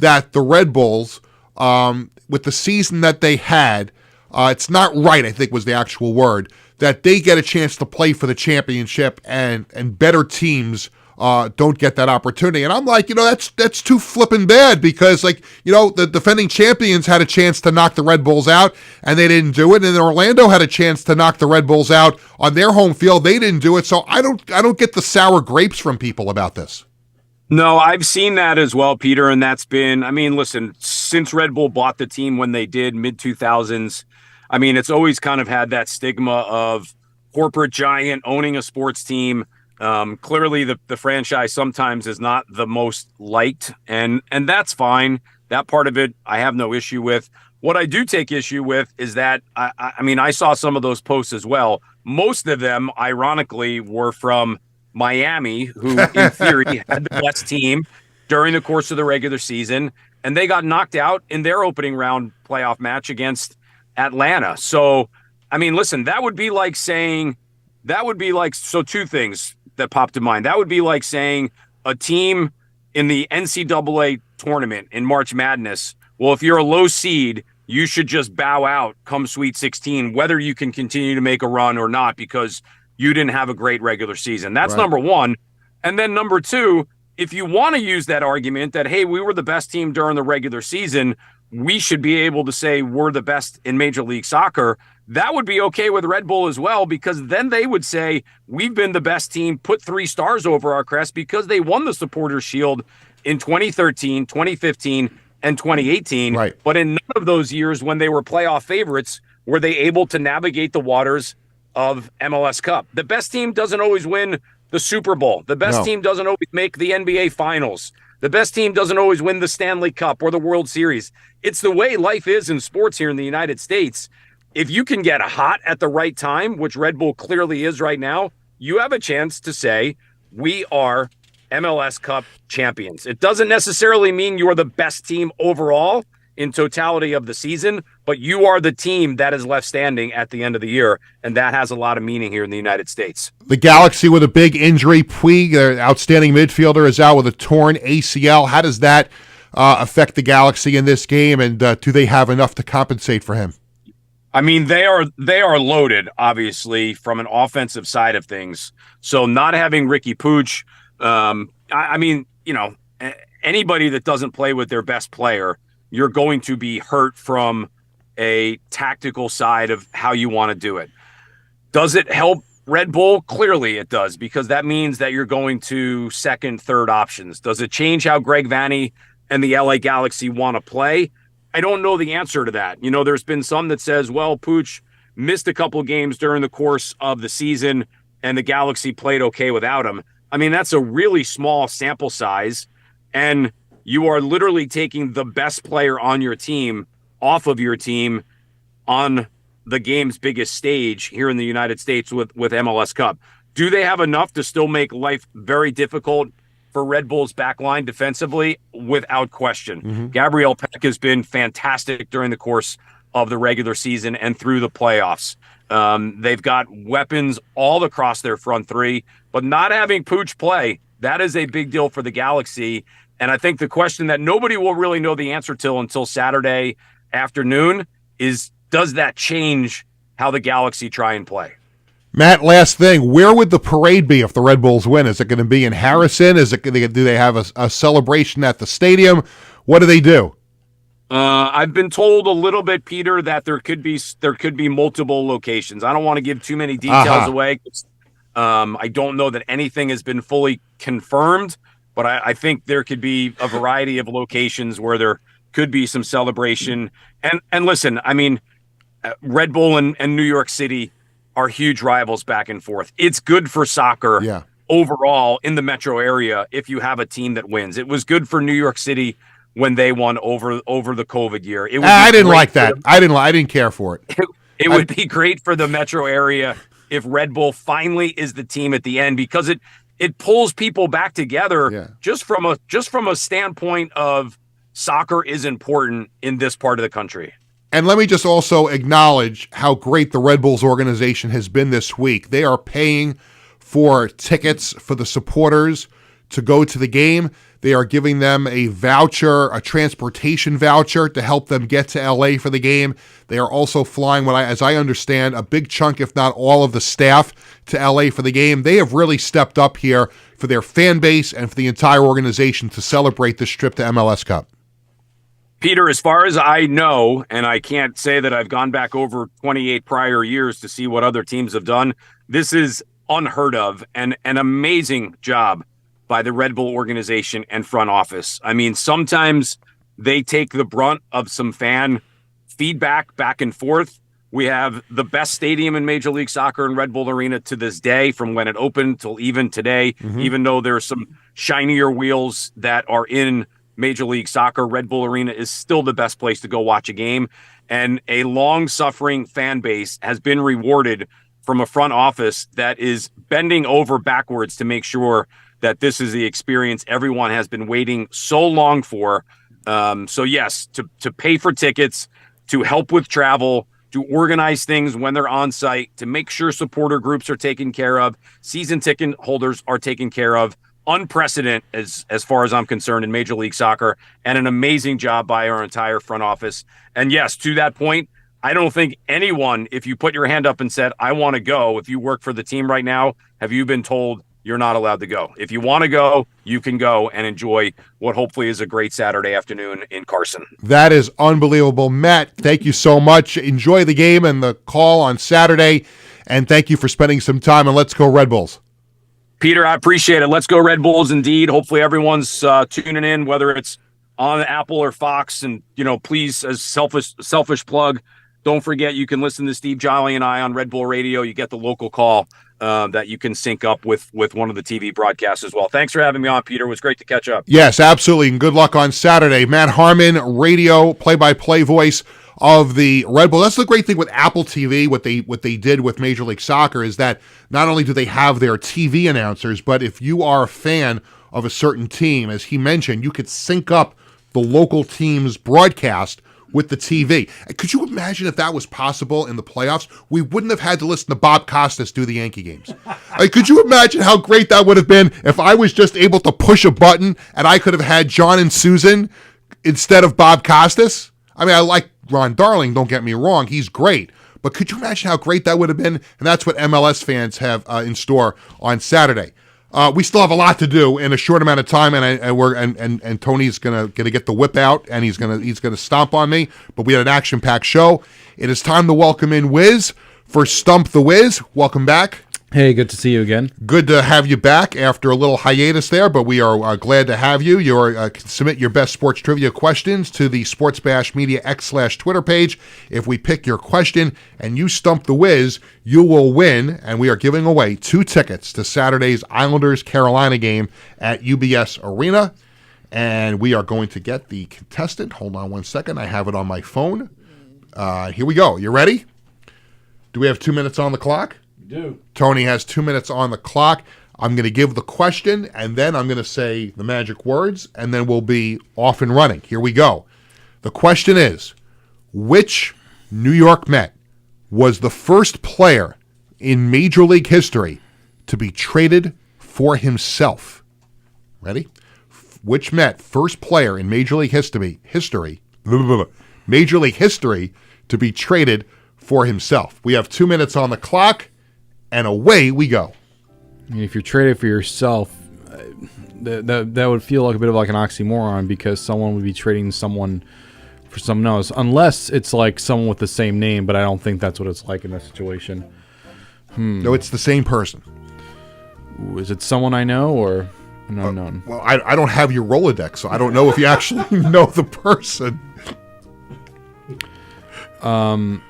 that the Red Bulls, with the season that they had, it's not right, I think was the actual word, that they get a chance to play for the championship and better teams don't get that opportunity. And I'm like, you know, that's too flippin' bad because, like, you know, the defending champions had a chance to knock the Red Bulls out and they didn't do it. And then Orlando had a chance to knock the Red Bulls out on their home field. They didn't do it. So I don't get the sour grapes from people about this. No, I've seen that as well, Peter. And that's been, I mean, listen, since Red Bull bought the team when they did mid-2000s, I mean, it's always kind of had that stigma of corporate giant owning a sports team. Clearly the franchise sometimes is not the most liked, and that's fine. That part of it I have no issue with. What I do take issue with is that I mean, I saw some of those posts as well. Most of them, ironically, were from Miami, who in theory had the best team during the course of the regular season, and they got knocked out in their opening round playoff match against Atlanta. So, I mean, listen, that would be like so 2 things that popped to mind. That would be like saying a team in the NCAA tournament in March Madness, well, if you're a low seed, you should just bow out come Sweet 16, whether you can continue to make a run or not, because you didn't have a great regular season. That's Right. number one. And then number two, if you want to use that argument that, hey, we were the best team during the regular season, we should be able to say we're the best in Major League Soccer, that would be okay with Red Bull as well, because then they would say we've been the best team, put 3 stars over our crest because they won the Supporters Shield in 2013, 2015, and 2018. Right. But in none of those years when they were playoff favorites, were they able to navigate the waters of MLS Cup. The best team doesn't always win the Super Bowl. The best team doesn't always make the NBA Finals. The best team doesn't always win the Stanley Cup or the World Series. It's the way life is in sports here in the United States. If you can get hot at the right time, which Red Bull clearly is right now, you have a chance to say, we are MLS Cup champions. It doesn't necessarily mean you're the best team overall in totality of the season, but you are the team that is left standing at the end of the year, and that has a lot of meaning here in the United States. The Galaxy with a big injury. Puig, their outstanding midfielder, is out with a torn ACL. How does that affect the Galaxy in this game, and do they have enough to compensate for him? I mean, they are loaded, obviously, from an offensive side of things. So not having Ricky Puig, I mean, you know, anybody that doesn't play with their best player, you're going to be hurt from a tactical side of how you want to do it. Does it help Red Bull? Clearly it does, because that means that you're going to second, third options. Does it change how Greg Vanney and the LA Galaxy want to play? I don't know the answer to that. You know, there's been some that says, well, Puig missed a couple games during the course of the season and the Galaxy played okay without him. I mean, that's a really small sample size, and you are literally taking the best player on your team off of your team on the game's biggest stage here in the United States with MLS Cup. Do they have enough to still make life very difficult for Red Bull's backline defensively? Without question. Mm-hmm. Gabriel Peck has been fantastic during the course of the regular season and through the playoffs. They've got weapons all across their front three, but not having Puig play, that is a big deal for the Galaxy. And I think the question that nobody will really know the answer to until Saturday afternoon is, does that change how the Galaxy try and play? Matt, last thing, where would the parade be if the Red Bulls win? Is it going to be in Harrison? Do they have a celebration at the stadium? What do they do? I've been told a little bit, Peter, that there could be multiple locations. I don't want to give too many details away. I don't know that anything has been fully confirmed, but I think there could be a variety of locations where there could be some celebration. And listen, I mean, Red Bull and New York City are huge rivals back and forth. It's good for soccer overall in the metro area if you have a team that wins. It was good for New York City when they won over the COVID year. I didn't like that. I didn't care for it. It would be great for the metro area if Red Bull finally is the team at the end, because it pulls people back together just from a standpoint of soccer is important in this part of the country. And let me just also acknowledge how great the Red Bulls organization has been this week. They are paying for tickets for the supporters to go to the game. They are giving them a voucher, a transportation voucher, to help them get to LA for the game. They are also flying, as I understand, a big chunk, if not all of the staff to LA for the game. They have really stepped up here for their fan base and for the entire organization to celebrate this trip to MLS Cup. Peter, as far as I know, and I can't say that I've gone back over 28 prior years to see what other teams have done, this is unheard of and an amazing job by the Red Bull organization and front office. I mean, sometimes they take the brunt of some fan feedback back and forth. We have the best stadium in Major League Soccer in Red Bull Arena to this day, from when it opened till even today, even though there's some shinier wheels that are in Major League Soccer, Red Bull Arena is still the best place to go watch a game. And a long-suffering fan base has been rewarded from a front office that is bending over backwards to make sure that this is the experience everyone has been waiting so long for. So yes, to pay for tickets, to help with travel, to organize things when they're on site, to make sure supporter groups are taken care of, season ticket holders are taken care of. unprecedented as far as I'm concerned in Major League Soccer, and an amazing job by our entire front office. And yes, to that point, I don't think anyone, if you put your hand up and said, I want to go, if you work for the team right now, have you been told you're not allowed to go? If you want to go, you can go and enjoy what hopefully is a great Saturday afternoon in Carson. That is unbelievable. Matt, thank you so much. Enjoy the game and the call on Saturday, and thank you for spending some time, and let's go Red Bulls. Peter, I appreciate it. Let's go Red Bulls indeed. Hopefully everyone's tuning in, whether it's on Apple or Fox. And, please, as selfish plug, don't forget you can listen to Steve Jolly and I on Red Bull Radio. You get the local call that you can sync up with one of the TV broadcasts as well. Thanks for having me on, Peter. It was great to catch up. Yes, absolutely, and good luck on Saturday. Matt Harmon, radio play-by-play voice of the Red Bull. That's the great thing with Apple TV. What they did with Major League Soccer is that not only do they have their TV announcers, but if you are a fan of a certain team, as he mentioned, you could sync up the local team's broadcast with the TV. Could you imagine if that was possible in the playoffs? We wouldn't have had to listen to Bob Costas do the Yankee games. Could you imagine how great that would have been if I was just able to push a button and I could have had John and Susan instead of Bob Costas? I mean, I like Ron Darling, don't get me wrong. He's great. But could you imagine how great that would have been? And that's what MLS fans have in store on Saturday. We still have a lot to do in a short amount of time, and Tony's gonna get the whip out, and he's gonna stomp on me. But we had an action-packed show. It is time to welcome in Wiz for Stump the Wiz. Welcome back. Hey, good to see you again. Good to have you back after a little hiatus there, but we are glad to have you. You can submit your best sports trivia questions to the Sports Bash Media X/Twitter page. If we pick your question and you stump the Wiz, you will win, and we are giving away 2 tickets to Saturday's Islanders-Carolina game at UBS Arena, and we are going to get the contestant. Hold on one second. I have it on my phone. Here we go. You ready? Do we have 2 minutes on the clock? Do. Tony has 2 minutes on the clock. I'm going to give the question, and then I'm going to say the magic words, and then we'll be off and running. Here we go. The question is, which New York Met was the first player in Major League history to be traded for himself? Ready? Which Met, first player in Major League history, Major League history to be traded for himself? We have 2 minutes on the clock. And away we go. I mean, if you're traded for yourself, that would feel like a bit of like an oxymoron, because someone would be trading someone for someone else, unless it's like someone with the same name. But I don't think that's what it's like in that situation. No, it's the same person. Ooh, is it someone I know or an unknown? Well, I don't have your Rolodex, so I don't know if you actually know the person. I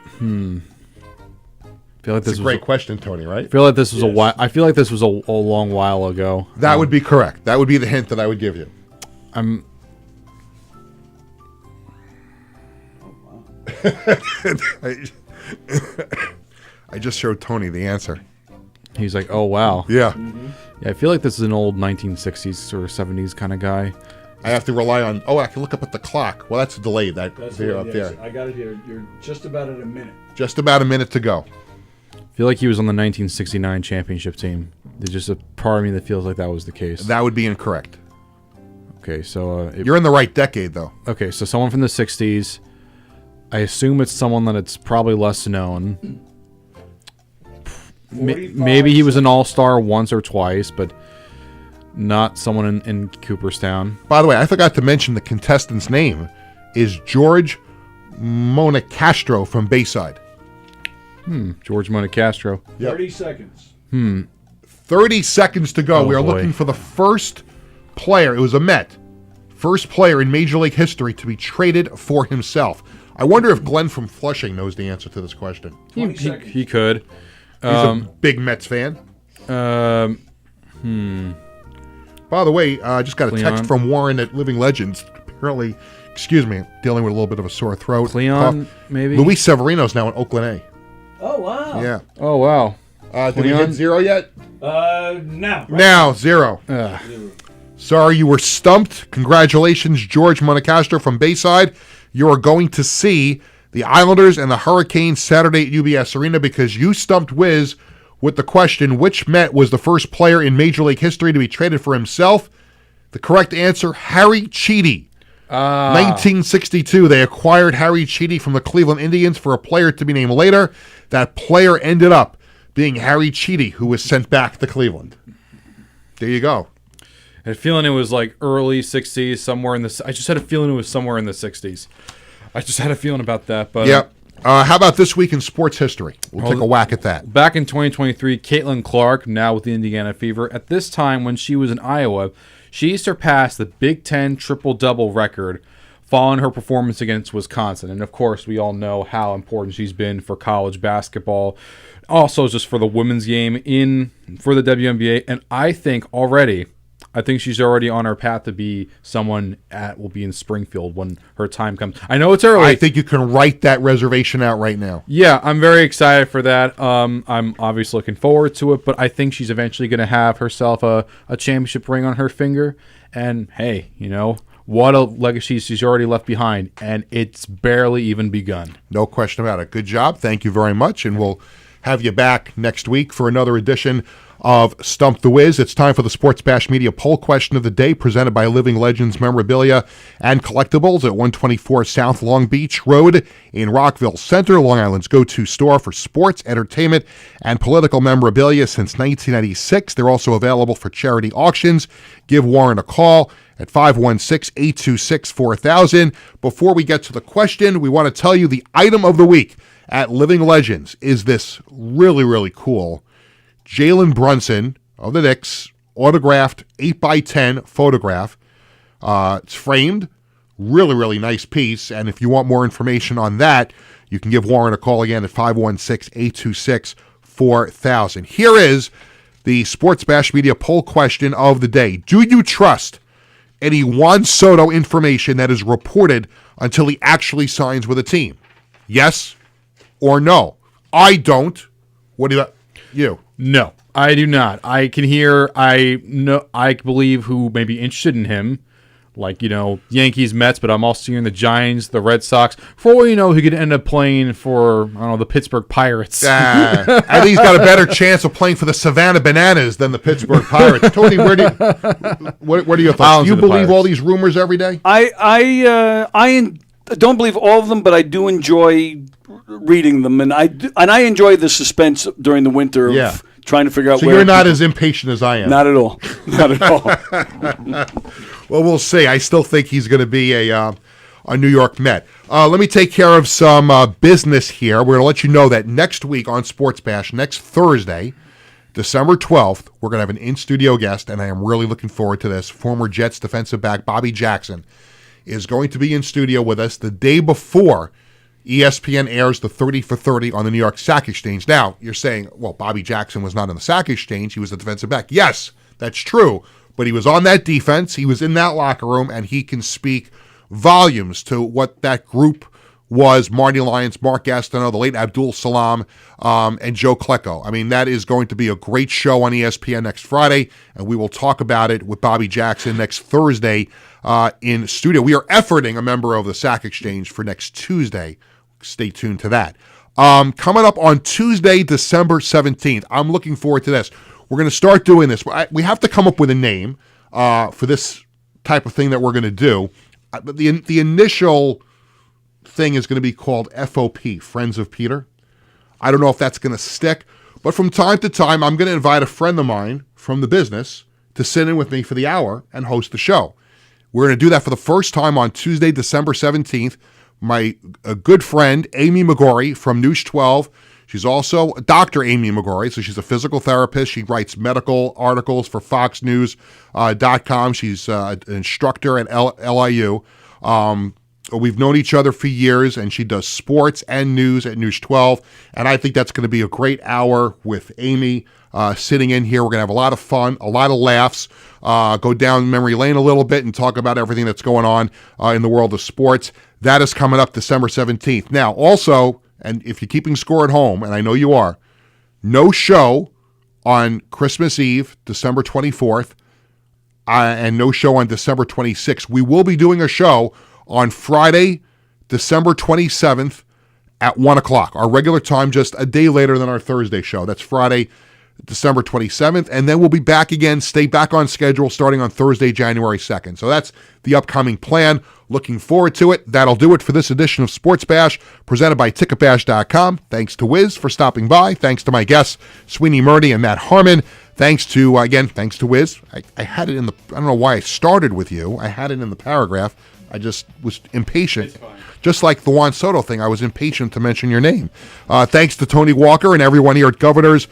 feel like That's a great question, Tony, right? I feel like this was I feel like this was a long while ago. That would be correct. That would be the hint that I would give you. I just showed Tony the answer. He's like, "Oh wow." Yeah. Mm-hmm. Yeah, I feel like this is an old 1960s or 70s kind of guy. I have to rely on. Oh, I can look up at the clock. Well, that's delayed. That's there up there. I got it here. You're just about at a minute. Just about a minute to go. I feel like he was on the 1969 championship team. There's just a part of me that feels like that was the case. That would be incorrect. Okay, so you're in the right decade, though. Okay, so someone from the 60s. I assume it's someone that it's probably less known. Maybe he was an all-star once or twice, but not someone in Cooperstown. By the way, I forgot to mention the contestant's name is George Monacastro from Bayside. George Monacastro. Yep. 30 seconds. 30 seconds to go. We are looking for the first player. It was a Met. First player in Major League history to be traded for himself. I wonder if Glenn from Flushing knows the answer to this question. He could. He's a big Mets fan. By the way, I just got a text from Warren at Living Legends. Apparently, excuse me, dealing with a little bit of a sore throat. Cleon, maybe? Luis Severino's now in Oakland A. Oh, wow. Yeah. Oh, wow. Did we hit 0 yet? Now. Right now, 0. Sorry, you were stumped. Congratulations, George Monacastro from Bayside. You are going to see the Islanders and the Hurricanes Saturday at UBS Arena because you stumped Wiz with the question, which Met was the first player in Major League history to be traded for himself? The correct answer, Harry Cheedy. 1962, they acquired Harry Cheedy from the Cleveland Indians for a player to be named later. That player ended up being Harry Cheedy, who was sent back to Cleveland. There you go. I had a feeling it was like early 60s, somewhere in the... I just had a feeling it was somewhere in the 60s. I just had a feeling about that. But Yep. How about this week in sports history? We'll take a whack at that. Back in 2023, Caitlin Clark, now with the Indiana Fever, at this time when she was in Iowa, she surpassed the Big Ten triple-double record following her performance against Wisconsin. And, of course, we all know how important she's been for college basketball, also just for the women's game for the WNBA. And I think she's already on her path to be someone will be in Springfield when her time comes. I know it's early. I think you can write that reservation out right now. Yeah, I'm very excited for that. I'm obviously looking forward to it, but I think she's eventually going to have herself a championship ring on her finger. And, hey, what a legacy she's already left behind, and it's barely even begun. No question about it. Good job. Thank you very much, and we'll have you back next week for another edition of Stump the Wiz. It's time for the Sports Bash Media poll question of the day, presented by Living Legends Memorabilia and Collectibles at 124 South Long Beach Road in Rockville Center, Long Island's go-to store for sports, entertainment, and political memorabilia since 1996. They're also available for charity auctions. Give Warren a call at 516-826-4000. Before we get to the question, we want to tell you the item of the week at Living Legends is this really, really cool Jalen Brunson of the Knicks autographed 8x10 photograph. It's framed. Really, really nice piece. And if you want more information on that, you can give Warren a call again at 516-826-4000. Here is the Sports Bash Media poll question of the day. Do you trust any Juan Soto information that is reported until he actually signs with a team? Yes or no? I don't. What do you? No, I do not. I believe who may be interested in him, like, Yankees, Mets, but I'm also hearing the Giants, the Red Sox. For all you know, he could end up playing for, the Pittsburgh Pirates. I think he's got a better chance of playing for the Savannah Bananas than the Pittsburgh Pirates. Tony, what are your thoughts? Do you believe all these rumors every day? I don't believe all of them, but I do enjoy reading them, and I enjoy the suspense during the winter of trying to figure out. So you're not as impatient as I am. Not at all. Not at all. Well, we'll see. I still think he's going to be a New York Met. Let me take care of some business here. We're going to let you know that next week on Sports Bash, next Thursday, December 12th, we're going to have an in-studio guest, and I am really looking forward to this. Former Jets defensive back Bobby Jackson is going to be in studio with us the day before ESPN airs the 30 for 30 on the New York Stock Exchange. Now, you're saying, well, Bobby Jackson was not on the Stock Exchange. He was a defensive back. Yes, that's true. But he was on that defense. He was in that locker room, and he can speak volumes to what that group was. Marty Lyons, Mark Gastineau, the late Abdul Salam, and Joe Klecko. I mean, that is going to be a great show on ESPN next Friday, and we will talk about it with Bobby Jackson next Thursday in studio. We are efforting a member of the Stock Exchange for next Tuesday. Stay tuned to that. Coming up on Tuesday, December 17th, I'm looking forward to this. We're going to start doing this. We have to come up with a name for this type of thing that we're going to do. But the initial thing is going to be called FOP, Friends of Peter. I don't know if that's going to stick, but from time to time, I'm going to invite a friend of mine from the business to sit in with me for the hour and host the show. We're going to do that for the first time on Tuesday, December 17th. My good friend, Amy McGorry from News 12. She's also Dr. Amy McGorry, so she's a physical therapist. She writes medical articles for FoxNews.com. She's an instructor at LIU. We've known each other for years, and she does sports and news at News 12. And I think that's going to be a great hour with Amy sitting in here. We're going to have a lot of fun, a lot of laughs, go down memory lane a little bit and talk about everything that's going on in the world of sports. That is coming up December 17th. Now, also, and if you're keeping score at home, and I know you are, no show on Christmas Eve, December 24th, and no show on December 26th. We will be doing a show on Friday, December 27th at 1 o'clock. Our regular time, just a day later than our Thursday show. That's Friday December 27th, and then we'll be back again, stay back on schedule starting on Thursday, January 2nd. So that's the upcoming plan. Looking forward to it. That'll do it for this edition of Sports Bash, presented by Ticketbash.com. Thanks to Wiz for stopping by. Thanks to my guests, Sweeny, Murti, and Matt Harmon. Thanks to Wiz. I had it in the, I don't know why I started with you. I had it in the paragraph. I just was impatient. Just like the Juan Soto thing, I was impatient to mention your name. Thanks to Tony Walker and everyone here at Governor's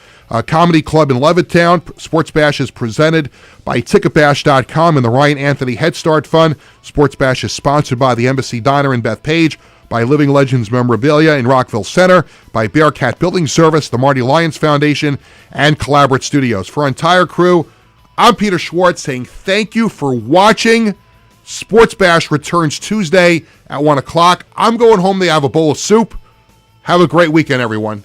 Comedy Club in Levittown. Sports Bash is presented by Ticketbash.com and the Ryan Anthony Head Start Fund. Sports Bash is sponsored by the Embassy Diner in Bethpage, by Living Legends Memorabilia in Rockville Center, by Bearcat Building Service, the Marty Lyons Foundation, and Collaborate Studios. For our entire crew, I'm Peter Schwartz saying thank you for watching. Sports Bash returns Tuesday at 1 o'clock. I'm going home to have a bowl of soup. Have a great weekend, everyone.